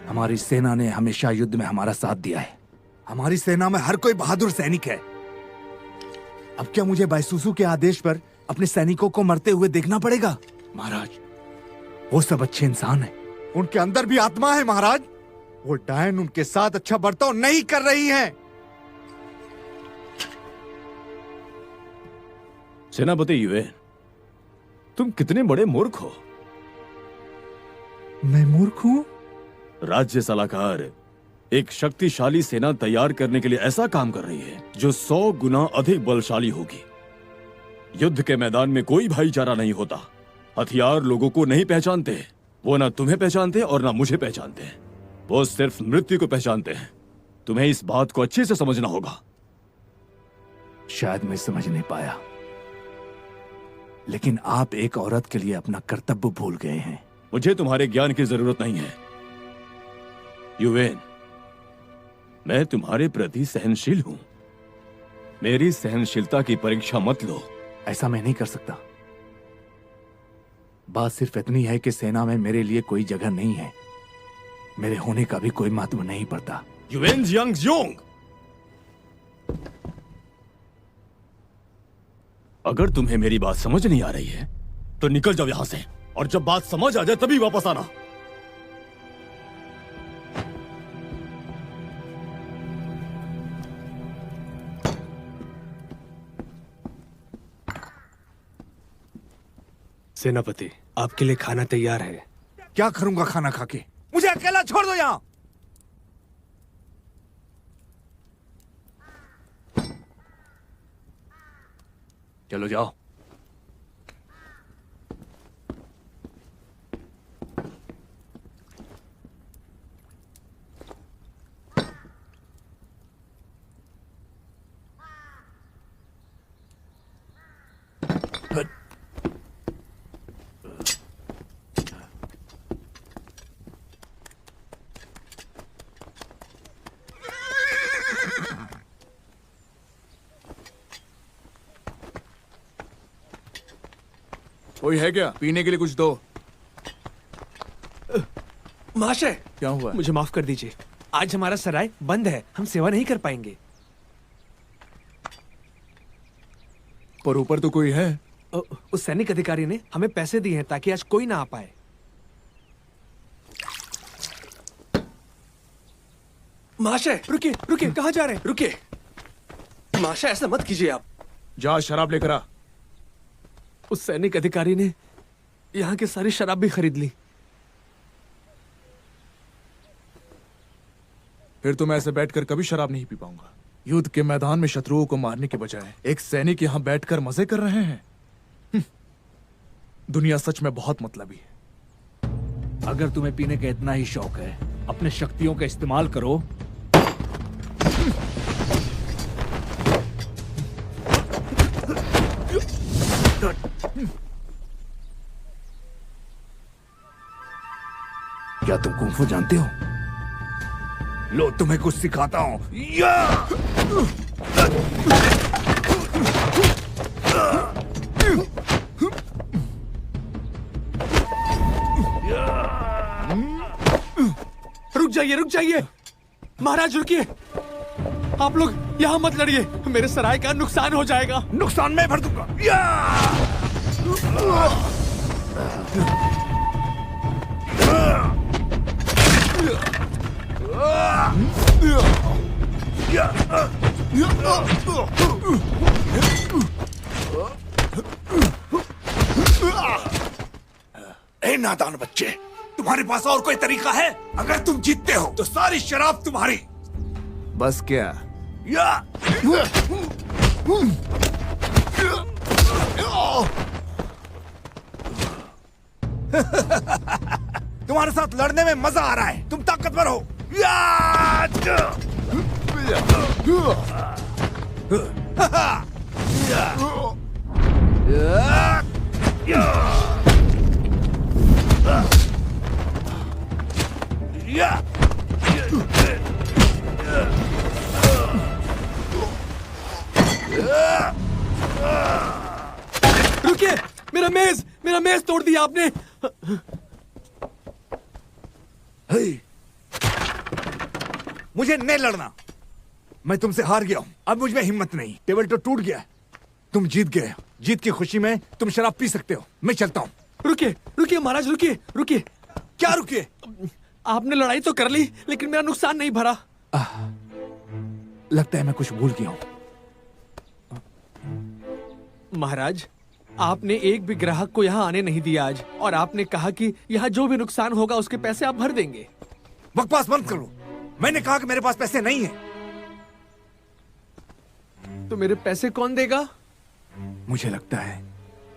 हमारी सेना ने हमेशा युद्ध में हमारा साथ दिया है। हमारी सेना में हर कोई बहादुर सैनिक है। अब क्या मुझे बाइसुसु के आदेश पर अपने सैनिकों को मरते हुए देखना पड़ेगा? महाराज, वो सब अच्छे इंसान हैं। उनके अंदर भी आत्मा है महाराज। वो डायन उनके साथ अच्छा बर्ताव नहीं कर रही हैं। सेनापति यूएन, तुम कितने बड़े मूर्ख हो। मैं मूर्ख हूं? राज्य सलाहकार एक शक्तिशाली सेना तैयार करने के लिए ऐसा काम कर रही है जो 100 गुना अधिक बलशाली होगी। युद्ध के मैदान में कोई भाईचारा नहीं होता। हथियार लोगों को नहीं पहचानते। वो ना तुम्हें पहचानते और ना मुझे पहचानते। वो सिर्फ मृत्यु को पहचानते हैं। तुम्हें इस बात को अच्छे से समझना होगा। शायद मैं समझ नहीं पाया, लेकिन आप एक औरत के लिए अपना कर्तव्य भूल गए हैं। मुझे तुम्हारे ज्ञान की जरूरत नहीं है यूएन। मैं तुम्हारे प्रति सहनशील हूं। मेरी सहनशीलता की परीक्षा मत लो। ऐसा मैं नहीं कर सकता। बात सिर्फ इतनी है कि सेना में मेरे लिए कोई जगह नहीं है। मेरे होने का भी कोई महत्व नहीं पड़ता। यूएन जियांगज़ोंग, अगर तुम्हें मेरी बात समझ नहीं आ रही है तो निकल जाओ यहां से, और जब बात समझ आ जाए तभी वापस आना। सेनापति, आपके लिए खाना तैयार है। क्या करूंगा खाना खा के? मुझे अकेला छोड़ दो यहां। चलो जाओ। कोई है क्या? पीने के लिए कुछ दो। महाशय, क्या हुआ? मुझे माफ कर दीजिए, आज हमारा सराय बंद है। हम सेवा नहीं कर पाएंगे। पर ऊपर तो कोई है। उस सैनिक अधिकारी ने हमें पैसे दिए हैं ताकि आज कोई ना आ पाए। महाशय, रुकिए रुकिए, कहाँ जा रहे हैं? रुकिए महाशय, ऐसा मत कीजिए आप। जा शराब लेकर आ। उस सैनिक अधिकारी ने यहाँ की सारी शराब भी खरीद ली। फिर तो मैं ऐसे बैठकर कभी शराब नहीं पी पाऊंगा। युद्ध के मैदान में शत्रुओं को मारने के बजाय एक सैनिक यहाँ बैठकर मजे कर रहे हैं। दुनिया सच में बहुत मतलबी है। अगर तुम्हें पीने का इतना ही शौक है, अपने शक्तियों का इस्तेमाल करो। क्या तुम कुंफू जानते हो? लो, तुम्हें कुछ सिखाता हूं। रुक जाइए महाराज, रुकिए। आप लोग यहाँ मत लड़िए, मेरे सराय का नुकसान हो जाएगा। नुकसान मैं भर दूंगा। ए नादान बच्चे, तुम्हारे पास और कोई तरीका है? अगर तुम जीतते हो तो सारी शराब तुम्हारी। बस क्या? तुम्हारे साथ लड़ने में मजा आ रहा है। तुम ताकतवर हो। रुकिए, मेरा मेज तोड़ दिया आपने। मुझे नहीं लड़ना। मैं तुमसे हार गया हूं, अब मुझ में हिम्मत नहीं। टेबल तो टूट गया, तुम जीत गए। जीत की खुशी में तुम शराब पी सकते हो। मैं चलता हूं। रुकिए महाराज, रुकिए। क्या रुकिए? आपने लड़ाई तो कर ली, लेकिन मेरा नुकसान नहीं भरा। लगता है मैं कुछ भूल गया हूं। महाराज, आपने एक भी ग्राहक को यहाँ आने नहीं दिया आज, और आपने कहा कि यहाँ जो भी नुकसान होगा उसके पैसे आप भर देंगे। बकवास बंद करो। मैंने कहा कि मेरे पास पैसे नहीं है। तो मेरे पैसे कौन देगा? मुझे लगता है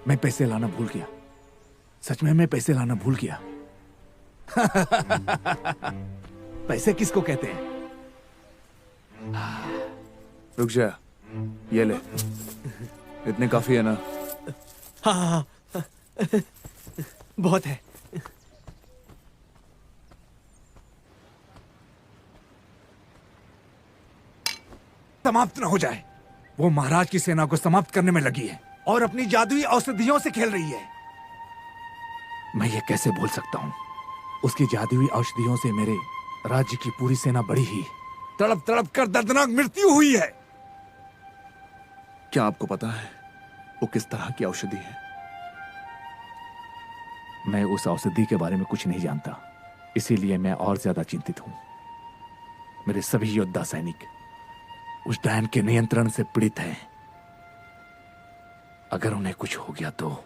मैं पैसे लाना भूल गया। सच में मैं पैसे लाना भूल गया। पैसे किसको कहते हैं? रुक जा, ये ले। इतने काफी है ना? हाँ, बहुत है। समाप्त न हो जाए। वो महाराज की सेना को समाप्त करने में लगी है और अपनी जादुई औषधियों से खेल रही है। मैं ये कैसे भूल सकता हूं? उसकी जादुई औषधियों से मेरे राज्य की पूरी सेना बढ़ी ही तड़प तड़प कर दर्दनाक मृत्यु हुई है। क्या आपको पता है वो किस तरह की औषधि है? मैं उस औषधि के बारे में कुछ नहीं जानता, इसीलिए मैं और ज्यादा चिंतित हूं। मेरे सभी योद्धा सैनिक उस डायन के नियंत्रण से पीड़ित हैं। अगर उन्हें कुछ हो गया तो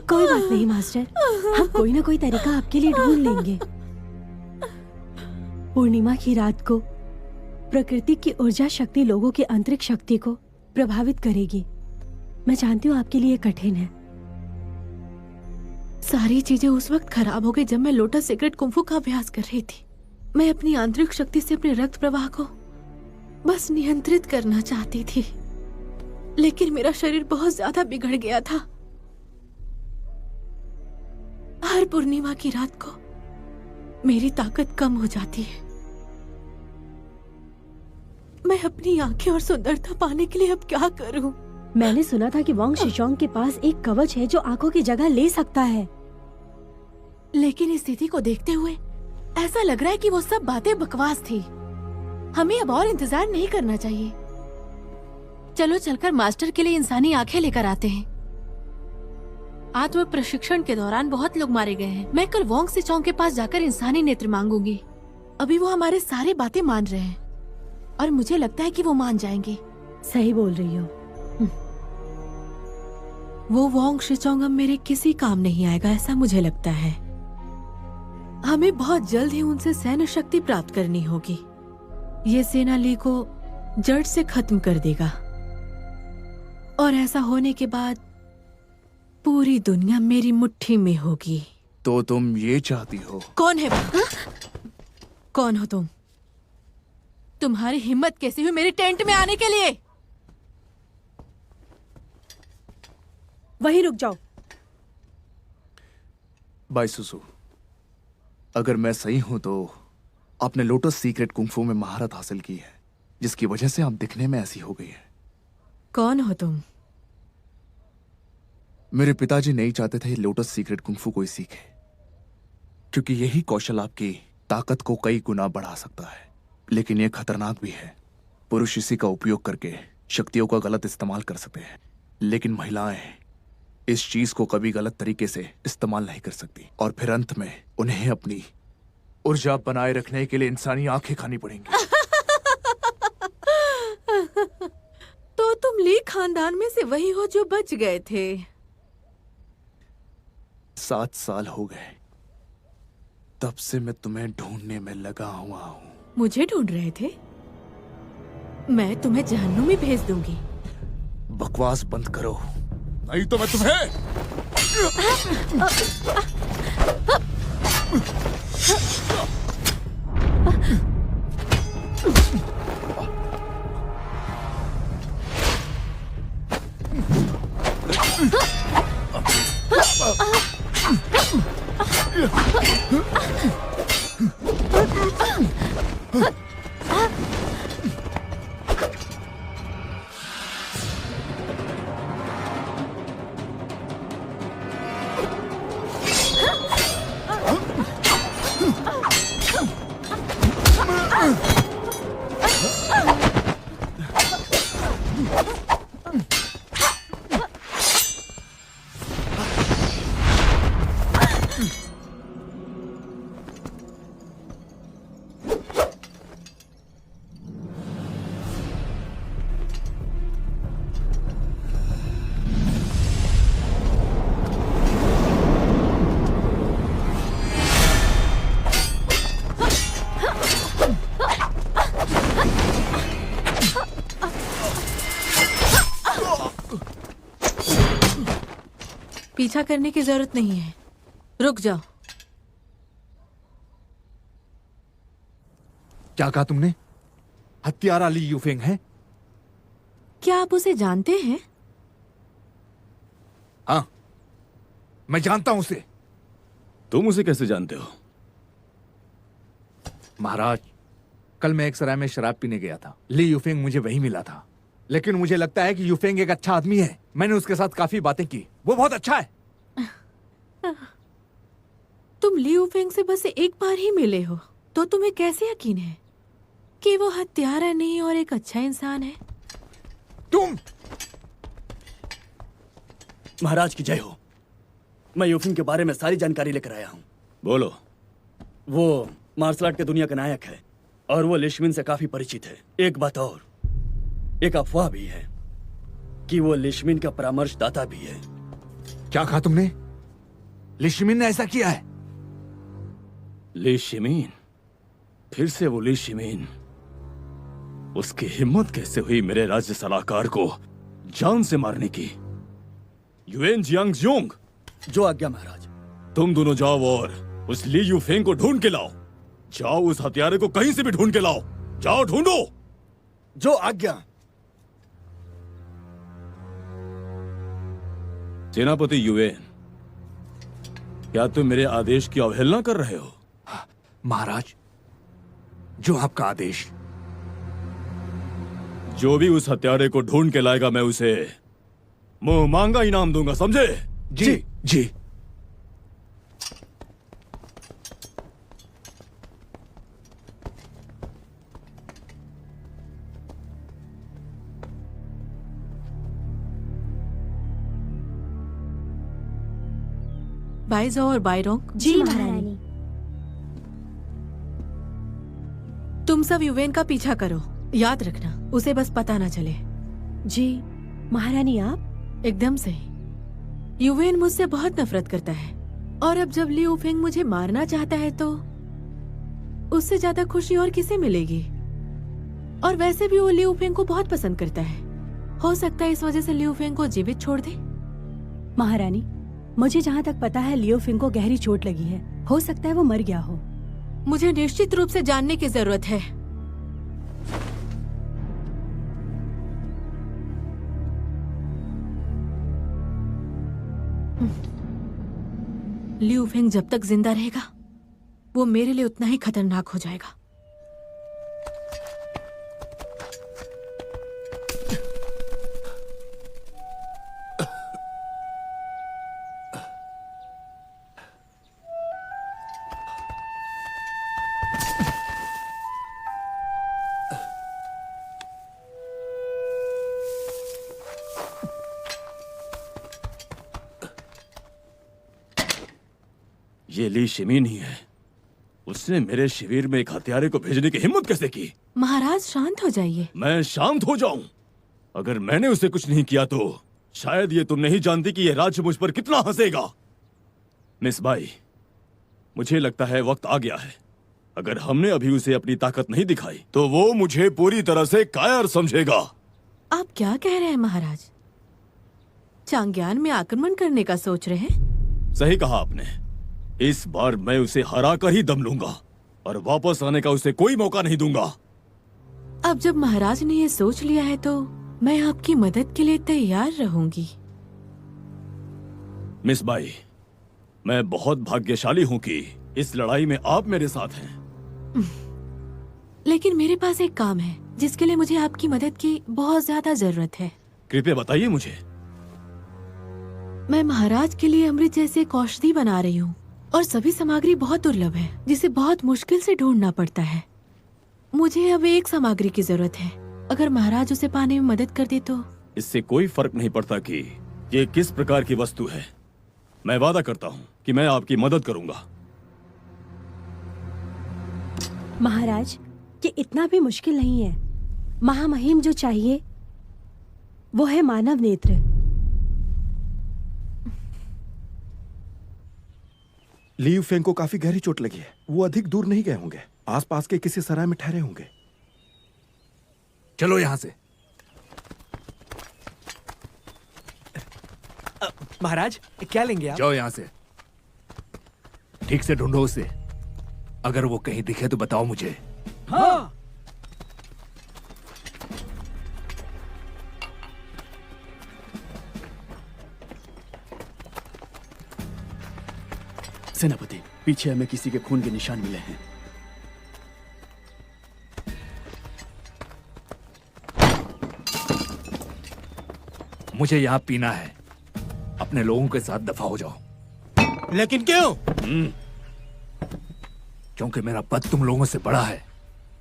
कोई बात नहीं मास्टर, हम कोई ना कोई तरीका आपके लिए ढूंढ लेंगे। पूर्णिमा की रात को प्रकृति की ऊर्जा शक्ति लोगों की आंतरिक शक्ति को प्रभावित करेगी। मैं जानती हूँ आपके लिए कठिन है। सारी चीजें उस वक्त खराब हो गई जब मैं लोटस सीक्रेट कुंफू का अभ्यास कर रही थी। मैं अपनी आंतरिक शक्ति से अपने रक्त प्रवाह को बस नियंत्रित करना चाहती थी, लेकिन मेरा शरीर बहुत ज्यादा बिगड़ गया था। हर पूर्णिमा की रात को मेरी ताकत कम हो जाती है। मैं अपनी आंखें और सुंदरता पाने के लिए अब क्या करूं? मैंने सुना था कि वांग शिशोंग के पास एक कवच है जो आंखों की जगह ले सकता है। लेकिन इस स्थिति को देखते हुए ऐसा लग रहा है कि वो सब बातें बकवास थी। हमें अब और इंतजार नहीं करना चाहिए। चलो चलकर मास्टर के लिए इंसानी आंखें लेकर आते हैं। आत्म प्रशिक्षण के दौरान बहुत लोग मारे गए हैं। मैं कल वांग शिशोंग के पास जाकर इंसानी नेत्र मांगूंगी। अभी वो हमारे सारी बातें मान रहे हैं और मुझे लगता है कि वो मान जाएंगे। सही बोल रही हो। वो वांग शिशोंग अब मेरे किसी काम नहीं आएगा, ऐसा मुझे लगता है। हमें बहुत जल्द ही उनसे सैन्य शक्ति प्राप्त करनी होगी। ये सेना ली को जड़ से खत्म कर देगा और ऐसा होने के बाद पूरी दुनिया मेरी मुट्ठी में होगी। तो तुम ये चाहती हो? कौन है वो? कौन हो तुम? तुम्हारी हिम्मत कैसी हुई मेरे टेंट में आने के लिए? वहीं रुक जाओ। बाई सुसु, अगर मैं सही हूं तो आपने लोटस सीक्रेट कुंफू में महारत हासिल की है, जिसकी वजह से आप दिखने में ऐसी हो गई है। कौन हो तुम? मेरे पिताजी नहीं चाहते थे लोटस सीक्रेट कुंफू कोई सीखे, क्योंकि यही कौशल आपकी ताकत को कई गुना बढ़ा सकता है। लेकिन यह खतरनाक भी है। पुरुष इसी का उपयोग करके शक्तियों का गलत इस्तेमाल कर सकते हैं, लेकिन महिलाएं इस चीज को कभी गलत तरीके से इस्तेमाल नहीं कर सकती, और फिर अंत में उन्हें अपनी ऊर्जा बनाए रखने के लिए इंसानी आंखें खानी पड़ेंगी। तो तुम ली खानदान में से वही हो जो बच गए थे। 7 साल हो गए, तब से मैं तुम्हें ढूंढने में लगा हुआ हूँ। मुझे ढूंढ रहे थे? मैं तुम्हें जहन्नुम में भेज दूंगी। बकवास बंद करो, नहीं तो मैं तुम्हें पीछा करने की जरूरत नहीं है, रुक जाओ। क्या कहा तुमने? हत्यारा ली यूफेंग है? क्या आप उसे जानते हैं? हाँ, मैं जानता हूं उसे। तुम उसे कैसे जानते हो? महाराज, कल मैं एक सराय में शराब पीने गया था। ली यूफेंग मुझे वही मिला था, लेकिन मुझे लगता है कि यूफेंग एक अच्छा आदमी है। मैंने उसके साथ काफी बातें की, वो बहुत अच्छा है। तुम ली यूफेंग से बस एक बार ही मिले हो, तो तुम्हें कैसे यकीन है कि वो हत्यारा नहीं और एक अच्छा इंसान है? तुम महाराज की जय हो। मैं यूफिंग के बारे में सारी जानकारी लेकर आया हूँ। बोलो। वो मार्शल आर्ट के दुनिया का नायक है और वो लिशमिन से काफी परिचित है। एक बात और, एक अफवाह भी है कि वो लिशमिन का परामर्शदाता भी है। क्या कहा तुमने? लिशमिन ने ऐसा किया है? ली शिमीन? फिर से वो ली शिमीन? उसकी हिम्मत कैसे हुई मेरे राज्य सलाहकार को जान से मारने की? युएन जियांगज्योंग, जो आज्ञा महाराज। तुम दोनों जाओ और उस ली यूफेंग को ढूंढ के लाओ। जाओ, उस हत्यारे को कहीं से भी ढूंढ के लाओ। जाओ, ढूंढो। जो आज्ञा। सेनापति युएन, क्या तुम मेरे आदेश की अवहेलना कर रहे हो? महाराज, जो आपका आदेश। जो भी उस हत्यारे को ढूंढ के लाएगा, मैं उसे मुंह मांगा इनाम दूंगा, समझे? जी जी। बाइजो और बायरोंग। जी महारानी। तुम सब युवेन का पीछा करो, याद रखना उसे बस पता ना चले। जी महारानी। आप? एकदम सही। युवेन मुझसे बहुत नफरत करता है, और अब जब ली यूफेंग मुझे मारना चाहता है तो उससे ज्यादा खुशी और किसे मिलेगी? और वैसे भी वो ली यूफेंग को बहुत पसंद करता है। हो सकता है इस वजह से ली यूफेंग को जीवित छोड़ दे। महारानी, मुझे जहाँ तक पता है लियो फिंग को गहरी चोट लगी है। हो सकता है वो मर गया हो। मुझे निश्चित रूप से जानने की जरूरत है। लियू फेंग जब तक जिंदा रहेगा वो मेरे लिए उतना ही खतरनाक हो जाएगा। ये ली शिमीन ही है। उसने मेरे शिविर में एक हत्यारे को भेजने की हिम्मत कैसे की? महाराज शांत हो जाइए। मैं शांत हो जाऊं? अगर मैंने उसे कुछ नहीं किया तो शायद ये तुम नहीं जानती कि ये राज्य मुझ पर कितना हंसेगा। मिस बाई, मुझे लगता है वक्त आ गया है। अगर हमने अभी उसे अपनी ताकत नहीं दिखाई तो वो मुझे पूरी तरह से कायर समझेगा। आप क्या कह रहे हैं महाराज? चांग्यान में आक्रमण करने का सोच रहे हैं? सही कहा आपने। इस बार मैं उसे हरा कर ही दम लूंगा और वापस आने का उसे कोई मौका नहीं दूंगा। अब जब महाराज ने ये सोच लिया है तो मैं आपकी मदद के लिए तैयार रहूंगी। मिस बाई, मैं बहुत भाग्यशाली हूँ कि इस लड़ाई में आप मेरे साथ हैं। लेकिन मेरे पास एक काम है जिसके लिए मुझे आपकी मदद की बहुत ज्यादा जरूरत है। कृपया बताइए मुझे। मैं महाराज के लिए अमृत जैसे एक औषधि बना रही हूँ और सभी सामग्री बहुत दुर्लभ है जिसे बहुत मुश्किल से ढूंढना पड़ता है। मुझे अब एक सामग्री की जरूरत है। अगर महाराज उसे पाने में मदद कर दे तो। इससे कोई फर्क नहीं पड़ता कि ये किस प्रकार की वस्तु है। मैं वादा करता हूँ कि मैं आपकी मदद करूंगा। महाराज, ये इतना भी मुश्किल नहीं है। महामहिम जो चाहिए वो है मानव नेत्र। लियू फेंग को काफी गहरी चोट लगी है। वो अधिक दूर नहीं गए होंगे। आसपास के किसी सराय में ठहरे होंगे। चलो यहां से। महाराज क्या लेंगे आप? जाओ यहां से। ठीक से ढूंढो उसे। अगर वो कहीं दिखे तो बताओ मुझे। हाँ। सेनापति, पीछे हमें किसी के खून के निशान मिले हैं। मुझे यहाँ पीना है। अपने लोगों के साथ दफा हो जाओ। लेकिन क्यों? क्योंकि मेरा पद तुम लोगों से बड़ा है।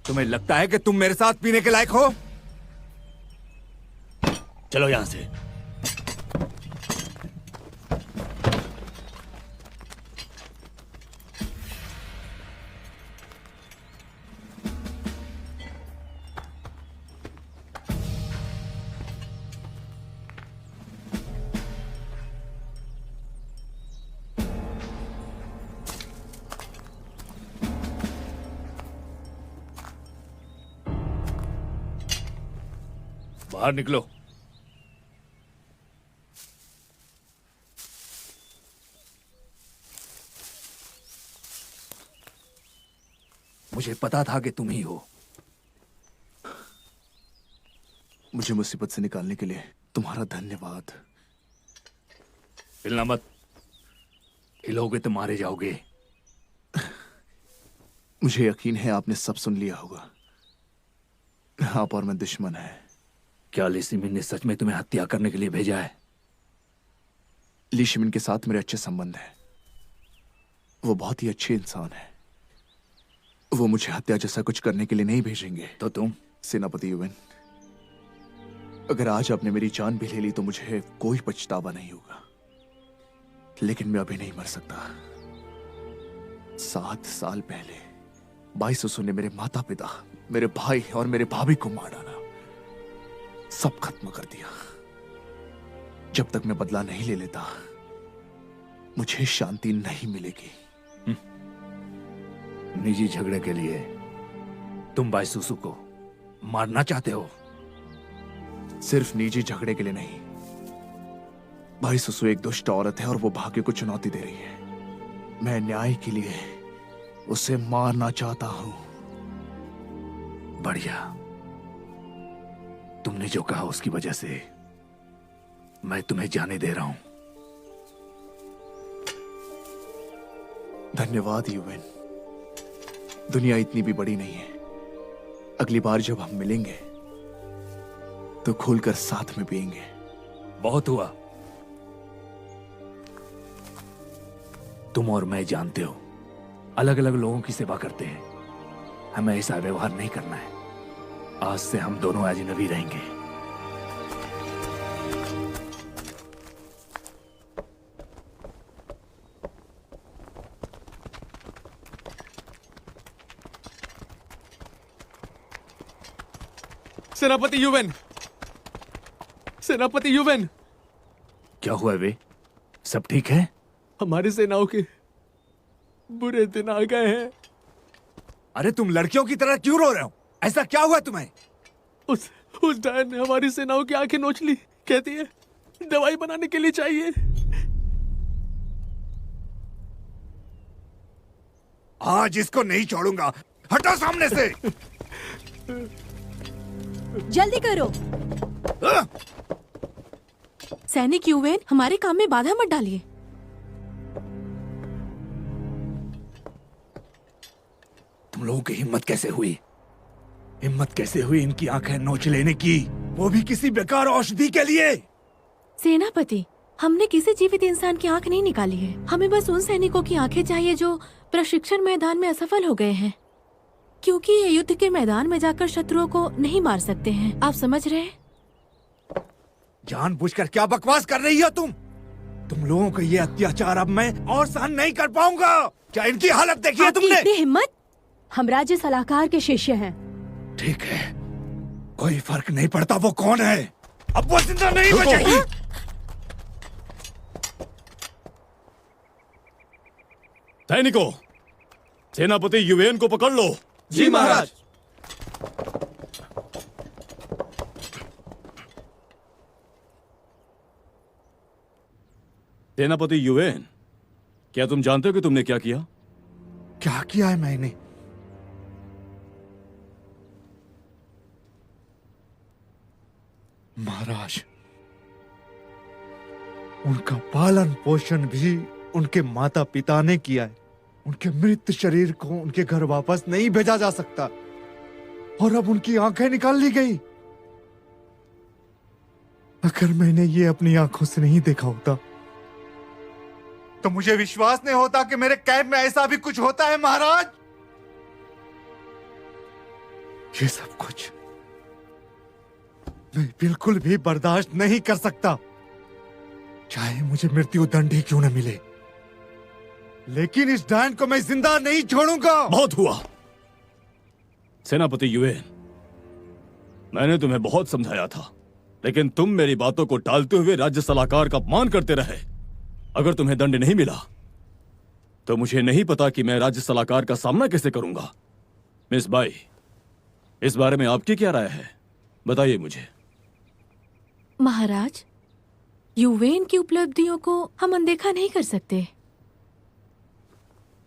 तुम्हें लगता है कि तुम मेरे साथ पीने के लायक हो? चलो यहां से। बाहर निकलो। मुझे पता था कि तुम ही हो। मुझे मुसीबत से निकालने के लिए तुम्हारा धन्यवाद। हिलना मत। हिलोगे तो मारे जाओगे। मुझे यकीन है आपने सब सुन लिया होगा। आप और मैं दुश्मन हैं। क्या ली शिमिन ने सच में तुम्हें हत्या करने के लिए भेजा है? ली शिमिन के साथ मेरे अच्छे संबंध हैं। वो बहुत ही अच्छे इंसान है। वो मुझे हत्या जैसा कुछ करने के लिए नहीं भेजेंगे। तो तुम? सेनापति युवेन, अगर आज आपने मेरी जान भी ले ली तो मुझे कोई पछतावा नहीं होगा। लेकिन मैं अभी नहीं मर सकता। 7 साल पहले बाई सुसु ने मेरे माता पिता, मेरे भाई और मेरे भाभी को मार डाला। सब खत्म कर दिया। जब तक मैं बदला नहीं ले लेता मुझे शांति नहीं मिलेगी। निजी झगड़े के लिए तुम बाई सुसु को मारना चाहते हो? सिर्फ निजी झगड़े के लिए नहीं। बाई सुसु एक दुष्ट औरत है और वो भाग्य को चुनौती दे रही है। मैं न्याय के लिए उसे मारना चाहता हूं। बढ़िया। तुमने जो कहा उसकी वजह से मैं तुम्हें जाने दे रहा हूं। धन्यवाद यूएन। दुनिया इतनी भी बड़ी नहीं है। अगली बार जब हम मिलेंगे तो खुलकर साथ में पिएंगे। बहुत हुआ। तुम और मैं जानते हो, अलग अलग लोगों की सेवा करते हैं। हमें ऐसा व्यवहार नहीं करना है। आज से हम दोनों अजनबी रहेंगे। सेनापति यूवेन, सेनापति यूवेन, क्या हुआ वे? सब ठीक है? हमारी सेनाओं के बुरे दिन आ गए हैं। अरे तुम लड़कियों की तरह क्यों रो रहे हो? ऐसा क्या हुआ तुम्हें? उस डायन ने हमारी सेनाओं की आंखें नोच ली। कहती है दवाई बनाने के लिए चाहिए। आज इसको नहीं छोड़ूंगा। हटो सामने से। जल्दी करो। सैनिक यूवेन, हमारे काम में बाधा मत डालिए। तुम लोगों की हिम्मत कैसे हुई? हिम्मत कैसे हुई इनकी आंखें नोच लेने की, वो भी किसी बेकार औषधि के लिए? सेनापति, हमने किसी जीवित इंसान की आंख नहीं निकाली है। हमें बस उन सैनिकों की आंखें चाहिए जो प्रशिक्षण मैदान में असफल हो गए हैं, क्योंकि ये युद्ध के मैदान में जाकर शत्रुओं को नहीं मार सकते हैं। आप समझ रहे हैं? जानबूझकर क्या बकवास कर रही हो तुम? तुम लोगों का ये अत्याचार अब मैं और सहन नहीं कर पाऊंगा। क्या इनकी हालत देखी है आपकी तुमने? इतनी हिम्मत? हम राज्य सलाहकार के शिष्य हैं। ठीक है, कोई फर्क नहीं पड़ता वो कौन है। अब वो जिंदा नहीं बचेगी। सैनिकों, सेनापति यूवेन को पकड़ लो। जी महाराज। सेनापति यूवेन, क्या तुम जानते हो कि तुमने क्या किया? क्या किया है मैंने? महाराज, उनका पालन पोषण भी उनके माता पिता ने किया है। उनके मृत शरीर को उनके घर वापस नहीं भेजा जा सकता, और अब उनकी आंखें निकाल ली गई। अगर मैंने ये अपनी आंखों से नहीं देखा होता तो मुझे विश्वास नहीं होता कि मेरे कैंप में ऐसा भी कुछ होता है। महाराज, ये सब कुछ मैं बिल्कुल भी बर्दाश्त नहीं कर सकता, चाहे मुझे मृत्यु दंड ही क्यों न मिले। लेकिन इस डायन को मैं जिंदा नहीं छोड़ूंगा। बहुत हुआ सेनापति यूवेन, मैंने तुम्हें बहुत समझाया था, लेकिन तुम मेरी बातों को टालते हुए राज्य सलाहकार का अपमान करते रहे। अगर तुम्हें दंड नहीं मिला तो मुझे नहीं पता कि मैं राज्य सलाहकार का सामना कैसे करूंगा। मिस बाई, इस बारे में आपकी क्या राय है? बताइए मुझे। महाराज, यूवेन की उपलब्धियों को हम अनदेखा नहीं कर सकते।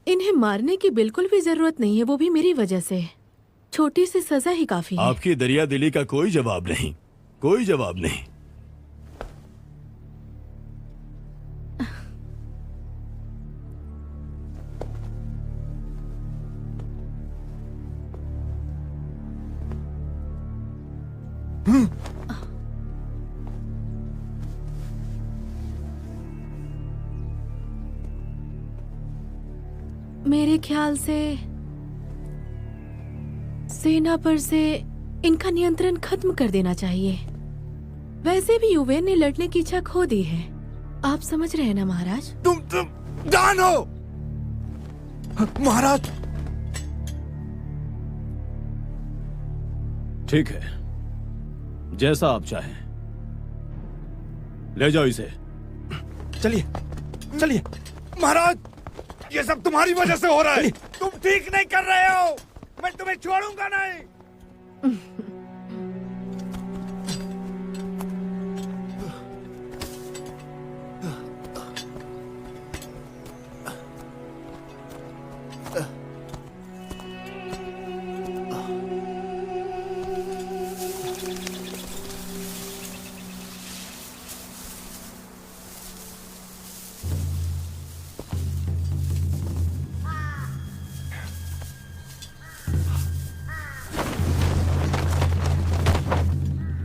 इन्हें मारने की बिल्कुल भी जरूरत नहीं है, वो भी मेरी वजह से। छोटी सी सजा ही काफी है। आपकी दरिया दिली का कोई जवाब नहीं, कोई जवाब नहीं। मेरे ख्याल से सेना पर से इनका नियंत्रण खत्म कर देना चाहिए। वैसे भी यूवेन ने लड़ने की इच्छा खो दी है। आप समझ रहे हैं ना महाराज? तुम डान हो महाराज। ठीक है, जैसा आप चाहें। ले जाओ इसे। चलिए चलिए। महाराज, ये सब तुम्हारी वजह से हो रहा है। तुम ठीक नहीं कर रहे हो। मैं तुम्हें छोड़ूंगा नहीं।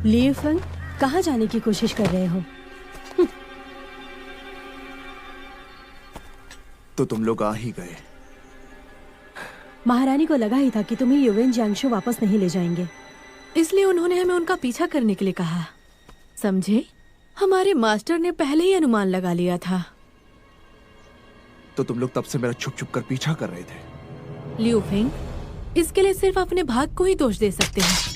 लियू फेंग, कहाँ जाने की कोशिश कर रहे हो? तो तुम लोग आ ही गए। महारानी को लगा ही था कि तुम्हें युवेन जियांगशु वापस नहीं ले जाएंगे। इसलिए उन्होंने हमें उनका पीछा करने के लिए कहा। समझे, हमारे मास्टर ने पहले ही अनुमान लगा लिया था। तो तुम लोग तब से मेरा छुप छुप कर पीछा कर रहे थे। लियू फेंग, इसके लिए सिर्फ अपने भाग को ही दोष दे सकते हैं।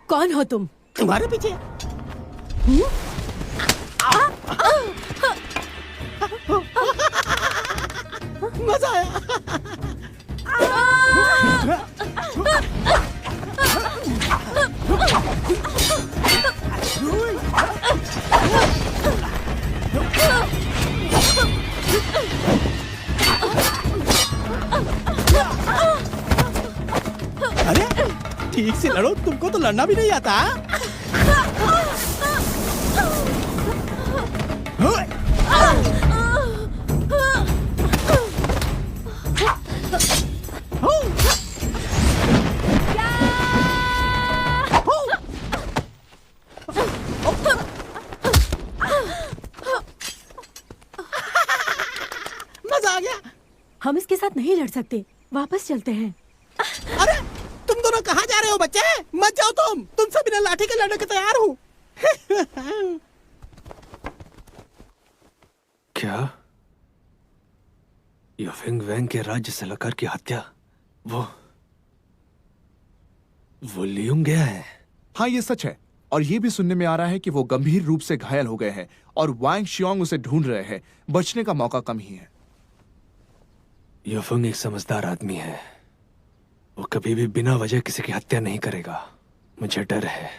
कौन हो तुम? तुम्हारे पीछे मजा आया। अरे ठीक से लड़ो, तुमको तो लड़ना भी नहीं आता। मजा आ गया। हम इसके साथ नहीं लड़ सकते, वापस चलते हैं। अरे तुम दोनों कहाँ जा रहे हो बच्चे? मत जाओ तुमसे बिना लाठी के लड़ने के तैयार हूँ। क्या युफिंग वैंग के राज्य सलाहकार की हत्या वो लियुंग गया है? हाँ, ये सच है। और ये भी सुनने में आ रहा है कि वो गंभीर रूप से घायल हो गए हैं और वांग शियोंग उसे ढूंढ रहे हैं। बचने का मौका कम ही है। युफिंग एक समझदार आदमी है। वो कभी भी बिना वजह किसी की हत्या नहीं करेगा। मुझे डर है,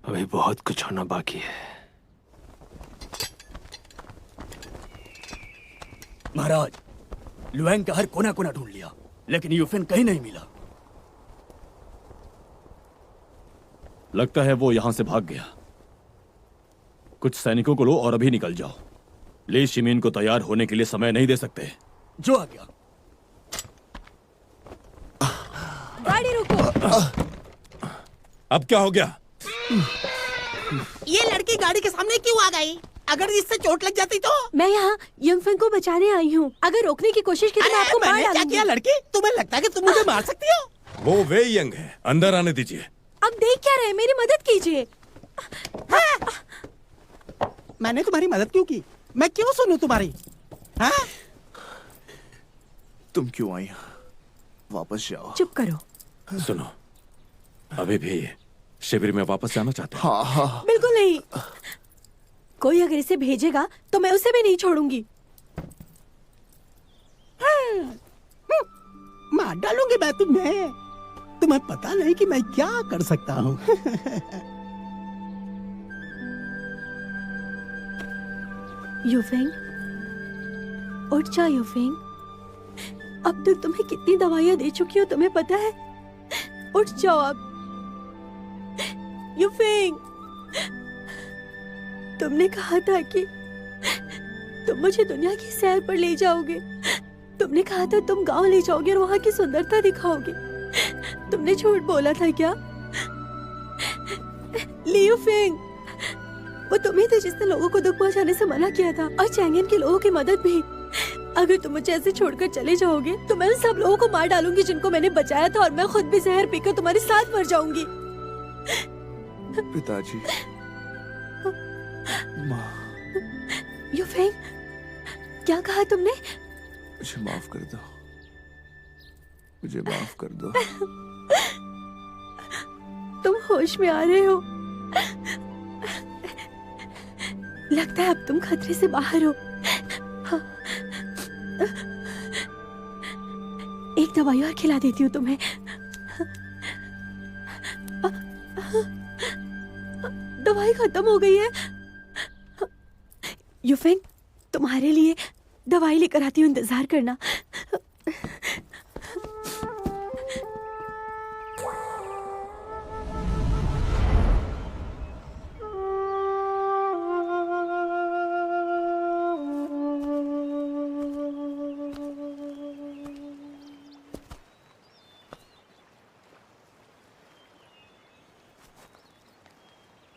अभी बहुत कुछ होना बाकी है। महाराज, लुएंग का हर कोना कोना ढूंढ लिया, लेकिन यूफेन कहीं नहीं मिला। लगता है वो यहां से भाग गया। कुछ सैनिकों को लो और अभी निकल जाओ। ली शिमीन को तैयार होने के लिए समय नहीं दे सकते। जो आ गया। गाड़ी रोको। अब क्या हो गया? ये लड़की गाड़ी के सामने क्यों आ गई? अगर इससे चोट लग जाती तो? मैं यहाँ यंगफेंग को बचाने आई हूँ। अगर रोकने की कोशिश की तो मैं आपको मार मैंने क्या डालूंगी। किया लड़की? तुम्हें लगता है कि तुम मुझे मार सकती हो? वो वे यंग है, अंदर आने दीजिए। अब देख क्या रहे, मेरी मदद कीजिए। मैंने तुम्हारी मदद क्यों की? मैं क्यों सुनूं तुम्हारी? हाँ? तुम क्यों आई? वापस जाओ। चुप करो। सुनो, अभी भी शिविर में वापस जाना चाहते हैं? हाँ हाँ। बिल्कुल नहीं। कोई अगर इसे भेजेगा तो मैं उसे भी नहीं छोड़ूंगी। मार डालूंगी मैं तुम्हें। तुम्हें पता नहीं कि मैं क्या कर सकता हूँ। यूफेंग, उठ जाओ यूफेंग। अब तक तुम्हें कितनी दवाइयां दे चुकी हो तुम्हें पता है? उठ जाओ अब। यूफेंग, तुमने कहा था कि तुम मुझे दुनिया की सैर पर ले जाओगे। तुमने कहा था तुम गांव ले जाओगे और वहां की सुंदरता दिखाओगे। तुमने झूठ बोला था क्या? लियू फेंग, वो तुम्ही थे जिसने लोगों को दुख पहुंचाने से मना किया था, और चैंगन के लोगों की मदद भी। अगर तुम मुझे ऐसे छोड़कर चले जाओगे तो मैं उन सब लोगों को मार डालूंगी जिनको मैंने बचाया था, और मैं खुद भी जहर पीकर तुम्हारे साथ मर जाऊंगी। पिताजी, माँ। यूफेंग, क्या कहा तुमने? मुझे माफ कर दो। मुझे माफ कर दो। तुम होश में आ रहे हो? लगता है अब तुम खतरे से बाहर हो। हाँ। एक दवाई और खिला देती हूँ तुम्हें। दवाई खत्म हो गई है। युफेंग, तुम्हारे लिए दवाई लेकर आती हूँ, इंतजार करना।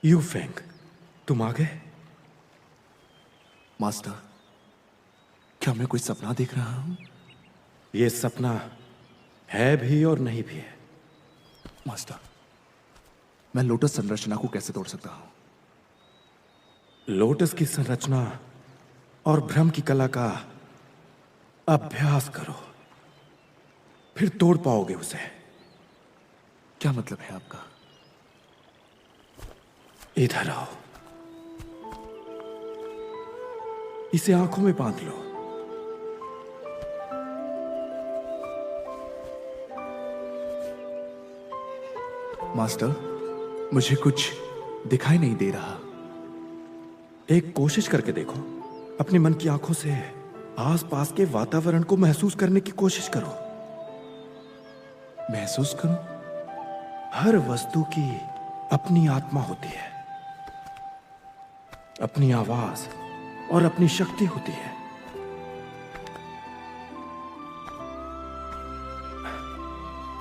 यू फेंग, तुम आ गए? मास्टर, क्या मैं कोई सपना देख रहा हूं? ये सपना है भी और नहीं भी है। मास्टर, मैं लोटस संरचना को कैसे तोड़ सकता हूं? लोटस की संरचना और भ्रम की कला का अभ्यास करो, फिर तोड़ पाओगे उसे। क्या मतलब है आपका? इधर आओ, इसे आंखों में बांध लो। मास्टर, मुझे कुछ दिखाई नहीं दे रहा। एक कोशिश करके देखो, अपने मन की आंखों से आसपास के वातावरण को महसूस करने की कोशिश करो। महसूस करूं? हर वस्तु की अपनी आत्मा होती है, अपनी आवाज और अपनी शक्ति होती है।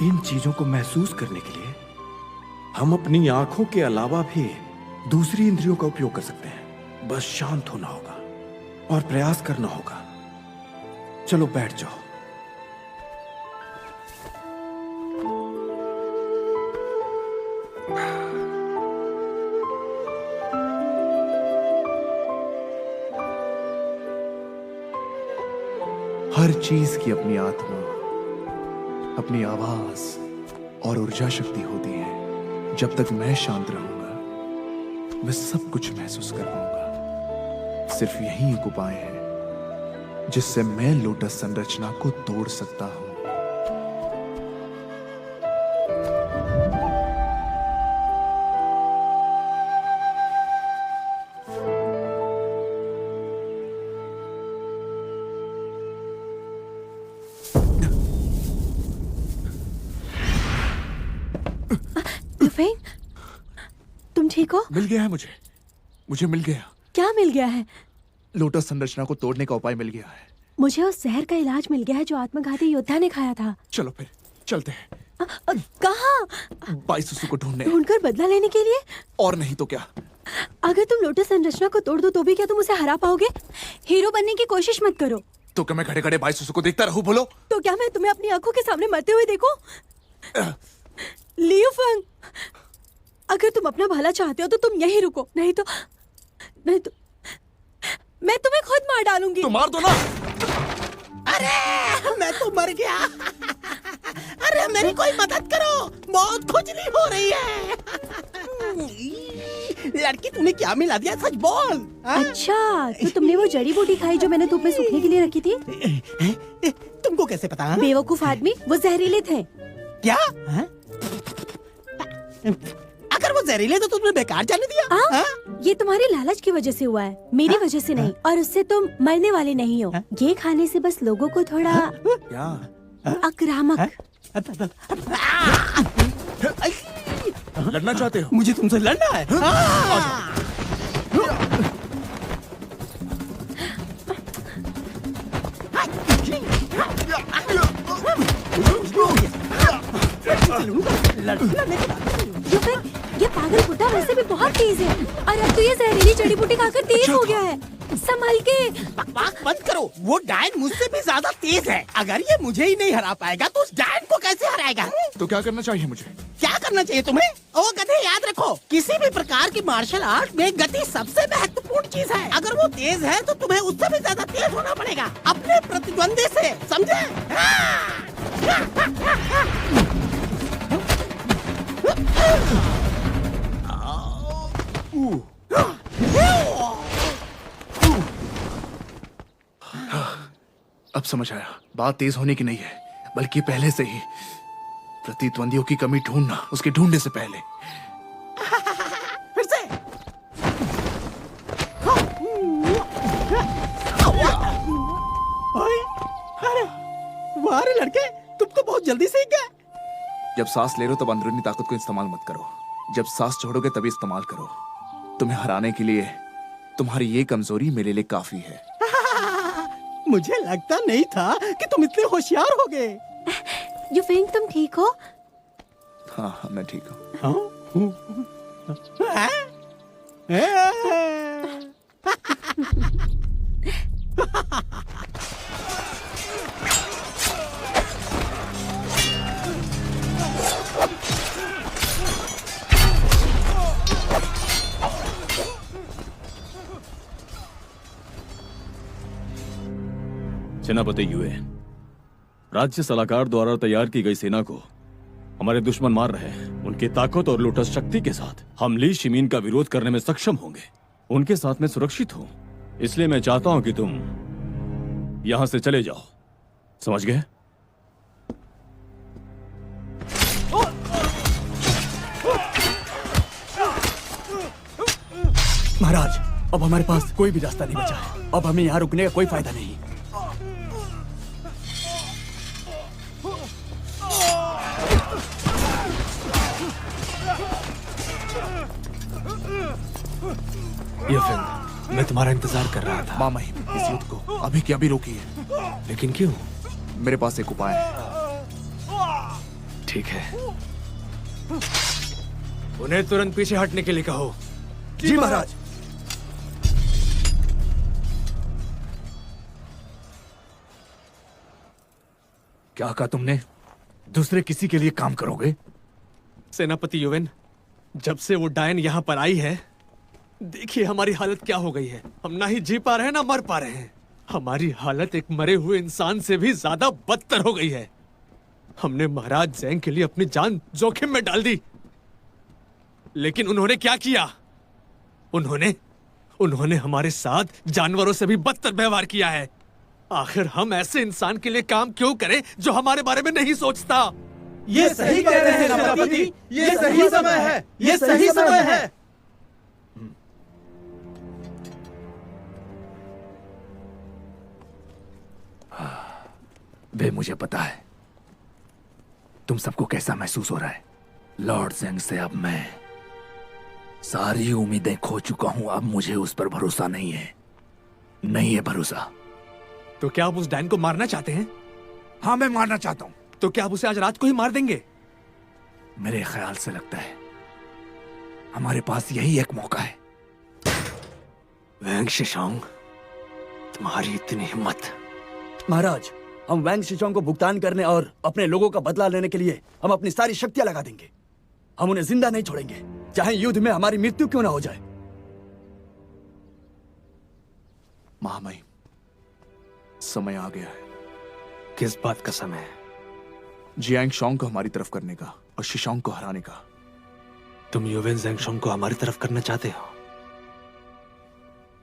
इन चीजों को महसूस करने के लिए हम अपनी आंखों के अलावा भी दूसरी इंद्रियों का उपयोग कर सकते हैं। बस शांत होना होगा और प्रयास करना होगा। चलो बैठ जाओ। हर चीज की अपनी आत्मा, अपनी आवाज और ऊर्जा शक्ति होती है। जब तक मैं शांत रहूंगा, मैं सब कुछ महसूस कर पाऊंगा। सिर्फ यही एक उपाय है जिससे मैं लोटस संरचना को तोड़ सकता हूं। युफेंग, तुम ठीक हो? मिल गया है मुझे मिल गया। क्या मिल गया है? लोटस संरचना को तोड़ने का उपाय मिल गया है। मुझे उस जहर का इलाज मिल गया है जो आत्मघाती योद्धा ने खाया था। चलो फिर चलते हैं। कहाँ? बाईसुसु को ढूंढने। ढूंढकर बदला लेने के लिए? और नहीं तो क्या। अगर तुम लोटस संरचना को तोड़ दो तो भी क्या तुम उसे हरा पाओगे? हीरो बनने की कोशिश मत करो। तो क्या मैं खड़े खड़े बाईसुसु को देखता रहूं? बोलो। तो क्या मैं तुम्हें अपनी आंखों के सामने मरते हुए देखूं? लियू फेंग, अगर तुम अपना भला चाहते हो तो तुम यहीं रुको, नहीं तो मैं तुम्हें खुद मार डालूंगी। तो मार दो ना। अरे मैं तो मर गया। अरे मेरी कोई मदद करो, बहुत खुजली हो रही है। लड़की तूने क्या मिला दिया, सच बोल। अच्छा, तो तुमने वो जड़ी बूटी खाई जो मैंने धूप में सूखने के लिए रखी थी? तुमको कैसे पता? बेवकूफ आदमी, वो जहरीले थे। क्या? अगर वो जहरीले तो तुमने बेकार जाने दिया? ये तुम्हारी लालच की वजह से हुआ है, मेरी वजह से नहीं। और उससे तुम मरने वाले नहीं हो। ये खाने से बस लोगों को थोड़ा आक्रामक। लड़ना चाहते हो? मुझे तुमसे लड़ना है। ये पागल बुड्ढा वैसे भी बहुत तेज है, और अब तो ये जहरीली जड़ी बूटी खाकर तेज हो गया है। संभाल के। बकवास बंद करो, वो डायन मुझसे भी ज्यादा तेज है। अगर ये मुझे ही नहीं हरा पाएगा तो उस डायन को कैसे हराएगा? तो क्या करना चाहिए मुझे? क्या करना चाहिए तुम्हें? ओ गधे, याद रखो, किसी भी प्रकार की मार्शल आर्ट में गति सबसे महत्वपूर्ण चीज है। अगर वो तेज है तो तुम्हें उससे भी ज्यादा तेज होना पड़ेगा, अपने प्रतिद्वंदी से, समझे? अब समझ आया, बात तेज होने की नहीं है, बल्कि पहले से ही प्रतिद्वंदियों की कमी ढूंढना, उसके ढूंढने से पहले। फिर से। अरे लड़के, तुम तो बहुत जल्दी सीख गए। जब सांस ले रहे हो तब अंदरूनी ताकत को इस्तेमाल मत करो, जब सांस छोड़ोगे तभी इस्तेमाल करो। तुम्हें हराने के लिए तुम्हारी ये कमजोरी मेरे लिए काफी है। मुझे लगता नहीं था कि तुम इतने होशियार हो गए। युफेंग, तुम ठीक हो? हाँ, मैं ठीक हूँ। सेनापति युए, राज्य सलाहकार द्वारा तैयार की गई सेना को हमारे दुश्मन मार रहे हैं। उनकी ताकत और लोटस शक्ति के साथ हम ली शिमीन का विरोध करने में सक्षम होंगे। उनके साथ मैं सुरक्षित हूं, इसलिए मैं चाहता हूं कि तुम यहां से चले जाओ। समझ गए? महाराज, अब हमारे पास कोई भी रास्ता नहीं बचा है। अब हमें यहाँ रुकने का कोई फायदा नहीं। युफेंग, मैं तुम्हारा इंतजार कर रहा था। माँ महिम, इस युद्ध को अभी के अभी रोकिए। लेकिन क्यों? मेरे पास एक उपाय है। ठीक है, उन्हें तुरंत पीछे हटने के लिए कहो। जी महाराज। क्या कहा तुमने? दूसरे किसी के लिए काम करोगे? सेनापति युवेन, जब से वो डायन यहाँ पर आई है, देखिए हमारी हालत क्या हो गई है। हम ना ही जी पा रहे हैं ना मर पा रहे हैं। हमारी हालत एक मरे हुए इंसान से भी ज्यादा बदतर हो गई है। हमने महाराज जैंग के लिए अपनी जान जोखिम में डाल दी, लेकिन उन्होंने क्या किया? उन्होंने हमारे साथ जानवरों से भी बदतर व्यवहार किया है। आखिर हम ऐसे इंसान के लिए काम क्यों करें जो हमारे बारे में नहीं सोचता? ये सही कह रहे हैं सेनापति, ये सही समय है, ये सही समय है। वे, मुझे पता है तुम सबको कैसा महसूस हो रहा है। लॉर्ड जेंग से अब मैं सारी उम्मीदें खो चुका हूं। अब मुझे उस पर भरोसा नहीं है भरोसा। तो क्या आप उस डायन को मारना चाहते हैं? हाँ, मैं मारना चाहता हूं। तो क्या आप उसे आज रात को ही मार देंगे? मेरे ख्याल से लगता है हमारे पास यही एक मौका है। वैंग शिशोंग, तुम्हारी इतनी हिम्मत। महाराज, हम वैंग शिशोंग को भुगतान करने और अपने लोगों का बदला लेने के लिए हम अपनी सारी शक्तियां लगा देंगे। हम उन्हें जिंदा नहीं छोड़ेंगे, चाहे युद्ध में हमारी मृत्यु क्यों ना हो जाए। महामहिम, समय आ गया है। किस बात का समय है? जियांग शोंग को हमारी तरफ करने का और शिशोंग को हराने का। तुम युवेन ज़ेंगशोंग को हमारी तरफ करना चाहते हो?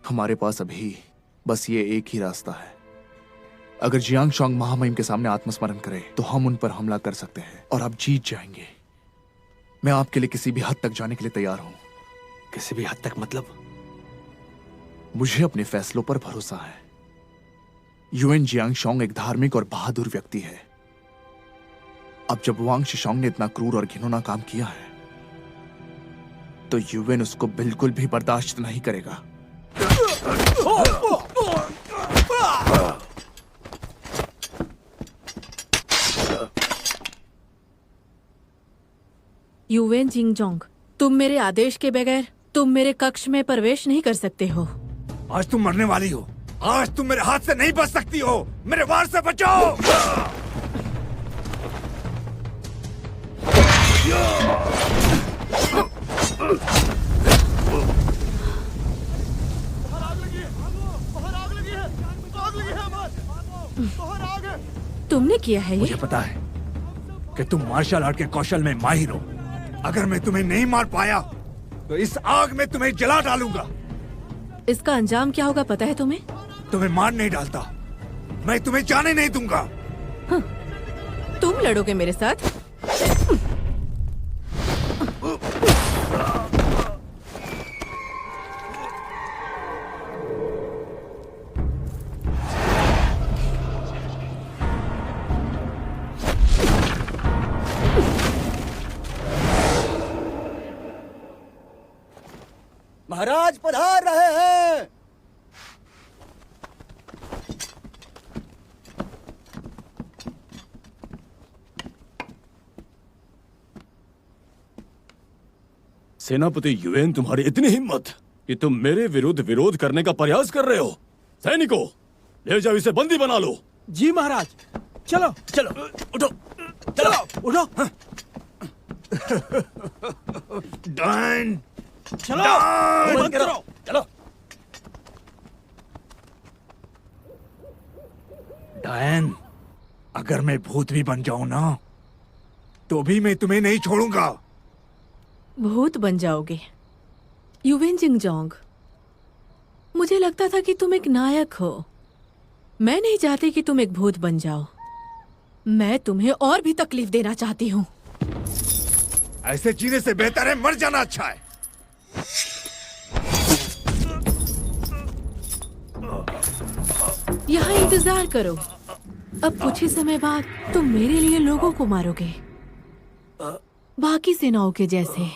हमारे पास अभी बस ये एक ही रास्ता है। अगर जियांग शोंग महामहिम के सामने आत्मस्मरण करे तो हम उन पर हमला कर सकते हैं और आप जीत जाएंगे। मैं आपके लिए किसी भी हद तक जाने के लिए तैयार हूं। किसी भी हद तक मतलब? मुझे अपने फैसलों पर भरोसा है। युएन जियांग शोंग एक धार्मिक और बहादुर व्यक्ति है। अब जब वांग शिशोंग ने इतना क्रूर और घिनौना काम किया है तो युएन उसको बिल्कुल भी बर्दाश्त नहीं करेगा। युवेन जिंगजोंग, तुम मेरे आदेश के बगैर तुम मेरे कक्ष में प्रवेश नहीं कर सकते हो। आज तुम मरने वाली हो। आज तुम मेरे हाथ से नहीं बच सकती हो। मेरे वार से बचाओ। तुमने किया है ये? मुझे पता है कि तुम मार्शल आर्ट के कौशल में माहिर हो। अगर मैं तुम्हें नहीं मार पाया तो इस आग में तुम्हें जला डालूंगा। इसका अंजाम क्या होगा पता है तुम्हें? तुम्हें मार नहीं डालता, मैं तुम्हें जाने नहीं दूंगा। तुम लड़ोगे मेरे साथ? महाराज पधार रहे हैं। सेनापति युएन, तुम्हारी इतनी हिम्मत कि तुम मेरे विरुद्ध विरोध करने का प्रयास कर रहे हो। सैनिकों, ले जाओ इसे बंदी बना लो। जी महाराज। चलो चलो उठो, चलो उठो। डायन, चलो बंद करो, चलो। डायन, अगर मैं भूत भी बन जाऊं ना, तो भी मैं तुम्हें नहीं छोड़ूंगा। भूत बन जाओगे? युवेन जिंगजोंग, मुझे लगता था कि तुम एक नायक हो। मैं नहीं चाहती कि तुम एक भूत बन जाओ। मैं तुम्हें और भी तकलीफ देना चाहती हूँ। ऐसे जीने से बेहतर है मर जाना अच्छा है। यहाँ इंतजार करो। अब कुछ ही समय बाद तुम मेरे लिए लोगों को मारोगे, बाकी सेनाओं के जैसे।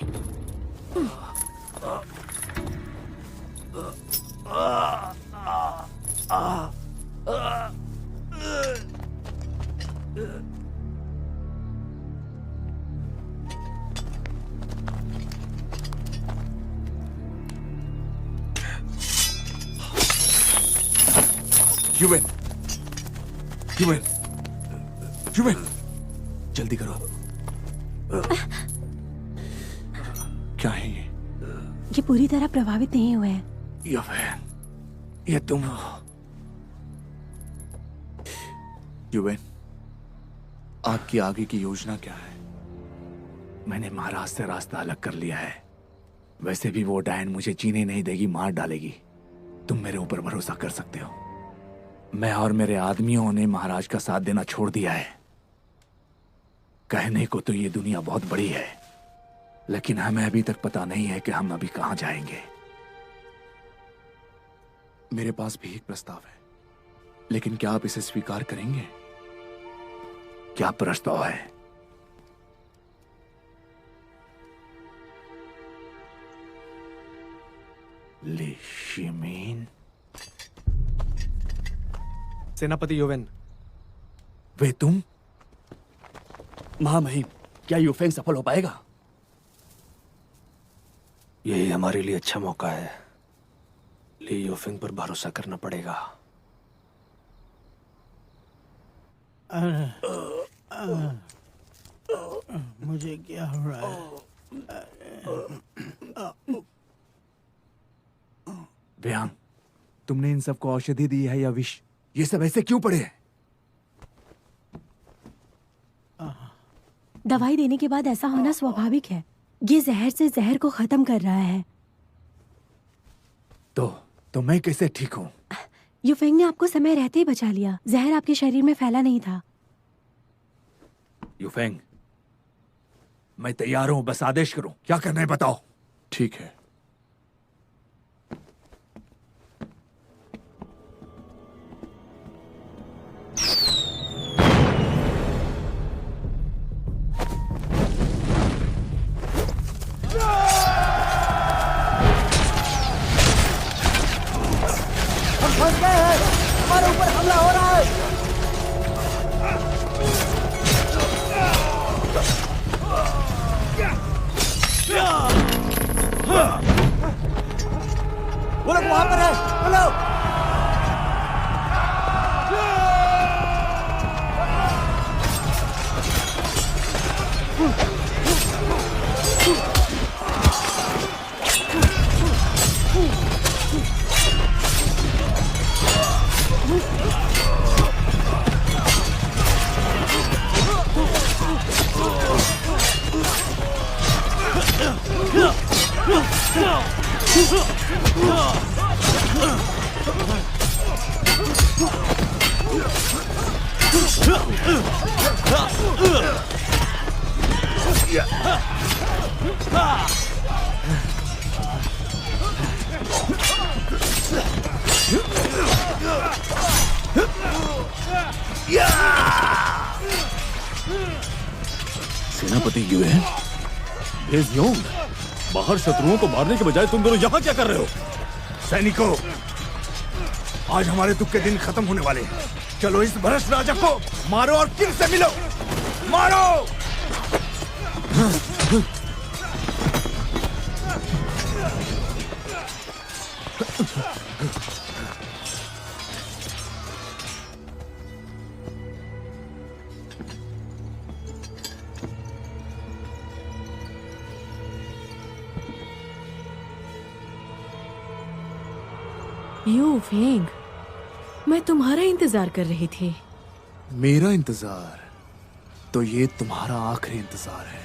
युवेन, युवेन, युवेन, जल्दी करो। क्या है ये? ये पूरी तरह प्रभावित नहीं हुए हैं। युवेन, ये तुम हो? युवेन, आपकी आगे की योजना क्या है? मैंने महाराज से रास्ता अलग कर लिया है। वैसे भी वो डायन मुझे जीने नहीं देगी, मार डालेगी। तुम मेरे ऊपर भरोसा कर सकते हो। मैं और मेरे आदमियों ने महाराज का साथ देना छोड़ दिया है। कहने को तो ये दुनिया बहुत बड़ी है, लेकिन हमें अभी तक पता नहीं है कि हम अभी कहां जाएंगे। मेरे पास भी एक प्रस्ताव है, लेकिन क्या आप इसे स्वीकार करेंगे? क्या प्रस्ताव है? ली शिमीन, सेनापति युवेन। वे तुम? महामहिम, क्या यूफेंग सफल हो पाएगा? यही हमारे लिए अच्छा मौका है। ली यूफेंग पर भरोसा करना पड़ेगा। मुझे क्या हो रहा है? व्यांग, तुमने इन सबको औषधि दी है या विष? ये सब ऐसे क्यों पड़े हैं? दवाई देने के बाद ऐसा होना स्वाभाविक है। ये जहर से जहर को खत्म कर रहा है। तो मैं कैसे ठीक हूँ? युफेंग ने आपको समय रहते ही बचा लिया। जहर आपके शरीर में फैला नहीं था। युफेंग, मैं तैयार हूँ, बस आदेश करो। क्या करना है बताओ। ठीक है। हमारे ऊपर हमला हो रहा है। वो लोग वहां पर है। हेलो, सेनापति युएन, ये ज़ियोंग, बाहर शत्रुओं को मारने के बजाय तुम दोनों यहाँ क्या कर रहे हो? सैनिकों, आज हमारे दुख के दिन खत्म होने वाले हैं। चलो इस भ्रष्ट राजा को मारो और किंग से मिलो। मारो! यू फेंग, मैं तुम्हारा इंतजार कर रही थी। मेरा इंतजार तो ये तुम्हारा आखिरी इंतजार है।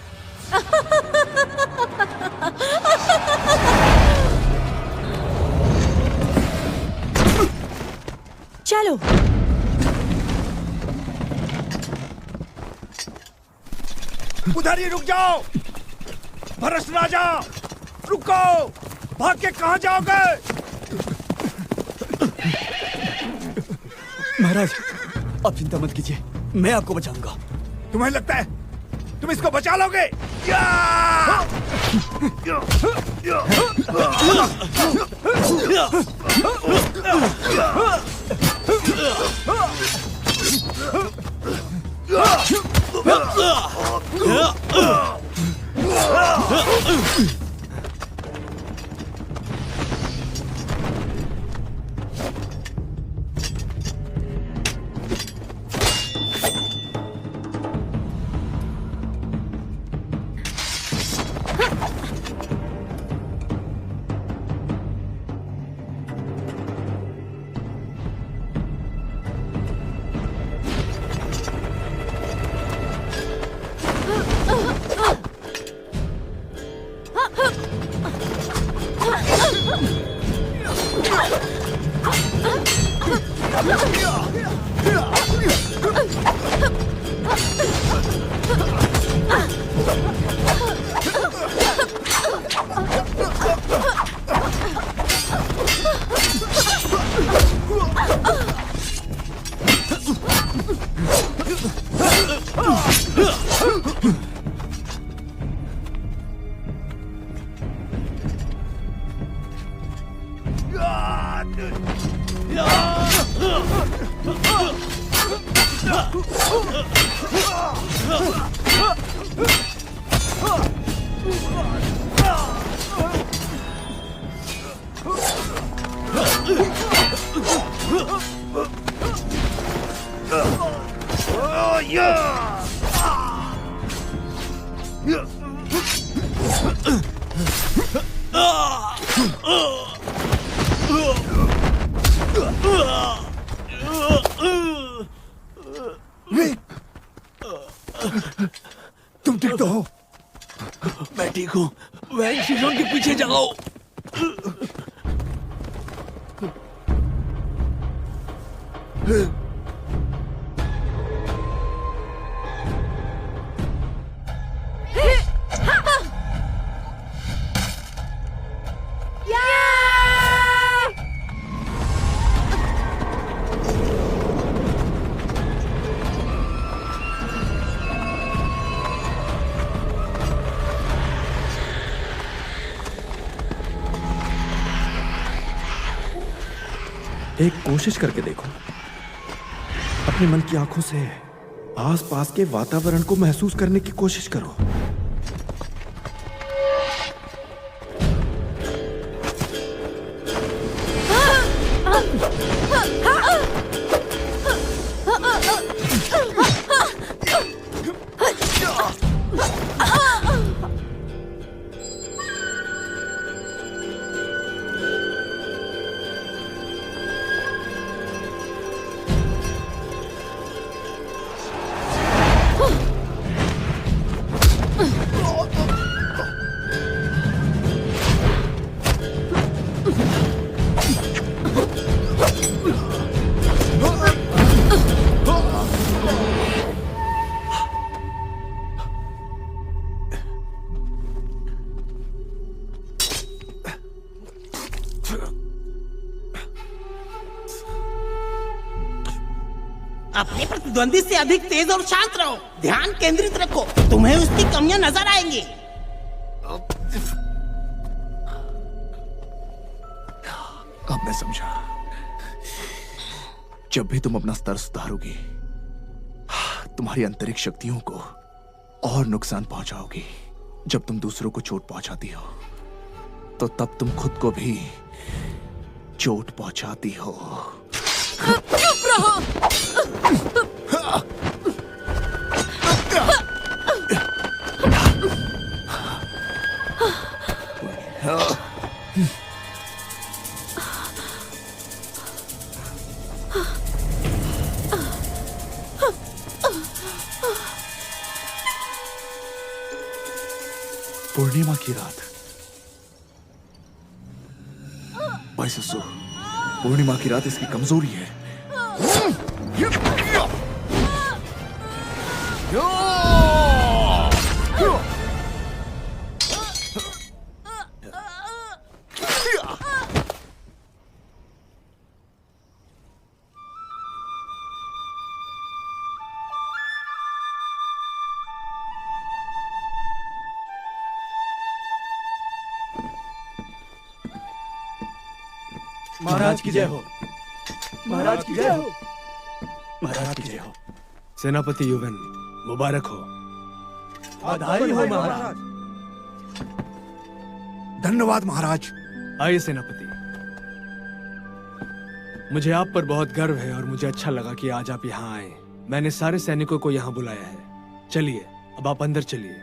चलो। उधर ही रुक जाओ। भ्रष्ट राजा, रुको। भाग के कहां जाओगे? महाराज, आप चिंता मत कीजिए, मैं आपको बचाऊंगा। तुम्हें लगता है तुम इसको बचा लोगे? तुम ठीक तो हो? मैं ठीक हूँ। वैन शिजोन के पीछे जाओ। एक कोशिश करके देखो, अपने मन की आंखों से आसपास के वातावरण को महसूस करने की कोशिश करो। अपने प्रतिद्वंदी से अधिक तेज और शांत रहो। ध्यान केंद्रित रखो, तुम्हें उसकी कमियां नजर आएंगी। समझा। जब भी तुम अपना स्तर सुधारोगी, तुम्हारी आंतरिक शक्तियों को और नुकसान पहुंचाओगी। जब तुम दूसरों को चोट पहुंचाती हो, तो तब तुम खुद को भी चोट पहुंचाती हो। चुप रहो। पूर्णिमा की रात। भाई ससु, पूर्णिमा की रात इसकी कमजोरी है। महाराज की जय हो। महाराज की जय हो। महाराज की जय हो। सेनापति युवन, मुबारक हो। बधाई हो महाराज। धन्यवाद महाराज। आइए सेनापति। मुझे आप पर बहुत गर्व है और मुझे अच्छा लगा कि आज आप यहाँ आए। मैंने सारे सैनिकों को यहाँ बुलाया है। चलिए अब आप अंदर चलिए।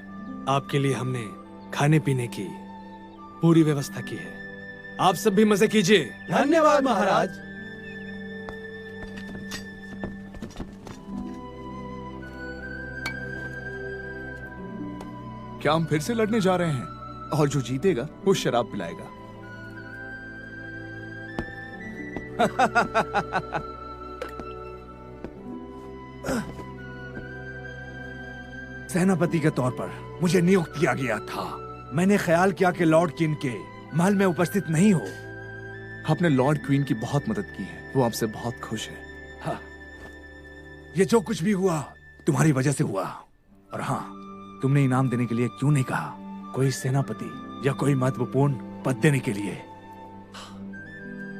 आपके लिए हमने खाने पीने की पूरी व्यवस्था की है। आप सब भी मजे कीजिए। धन्यवाद महाराज। क्या हम फिर से लड़ने जा रहे हैं? और जो जीतेगा वो शराब पिलाएगा। सेनापति के तौर पर मुझे नियुक्त किया गया था। मैंने ख्याल किया कि लॉर्ड किन के महल में उपस्थित नहीं हो। आपने लॉर्ड क्वीन की बहुत मदद की है, वो आपसे बहुत खुश है। हाँ, ये जो कुछ भी हुआ तुम्हारी वजह से हुआ। और हाँ, तुमने इनाम देने के लिए क्यों नहीं कहा? कोई सेनापति या कोई महत्वपूर्ण पद देने के लिए।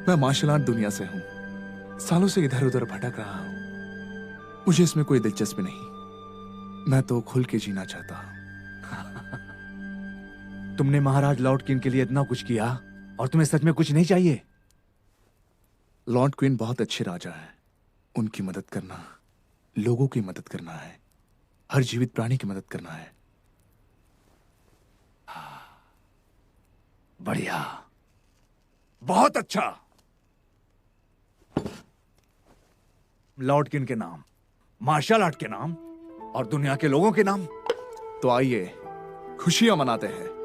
मैं मार्शल आर्ट दुनिया से हूं, सालों से इधर उधर भटक रहा हूं। मुझे इसमें कोई दिलचस्पी नहीं। मैं तो खुल के जीना चाहता हूं। तुमने महाराज लॉर्ड किन के लिए इतना कुछ किया और तुम्हें सच में कुछ नहीं चाहिए? लॉर्ड क्वीन बहुत अच्छे राजा हैं। उनकी मदद करना लोगों की मदद करना है, हर जीवित प्राणी की मदद करना है। बढ़िया, बहुत अच्छा। लॉर्ड किन के नाम, मार्शल आर्ट के नाम और दुनिया के लोगों के नाम। तो आइए खुशियां मनाते हैं।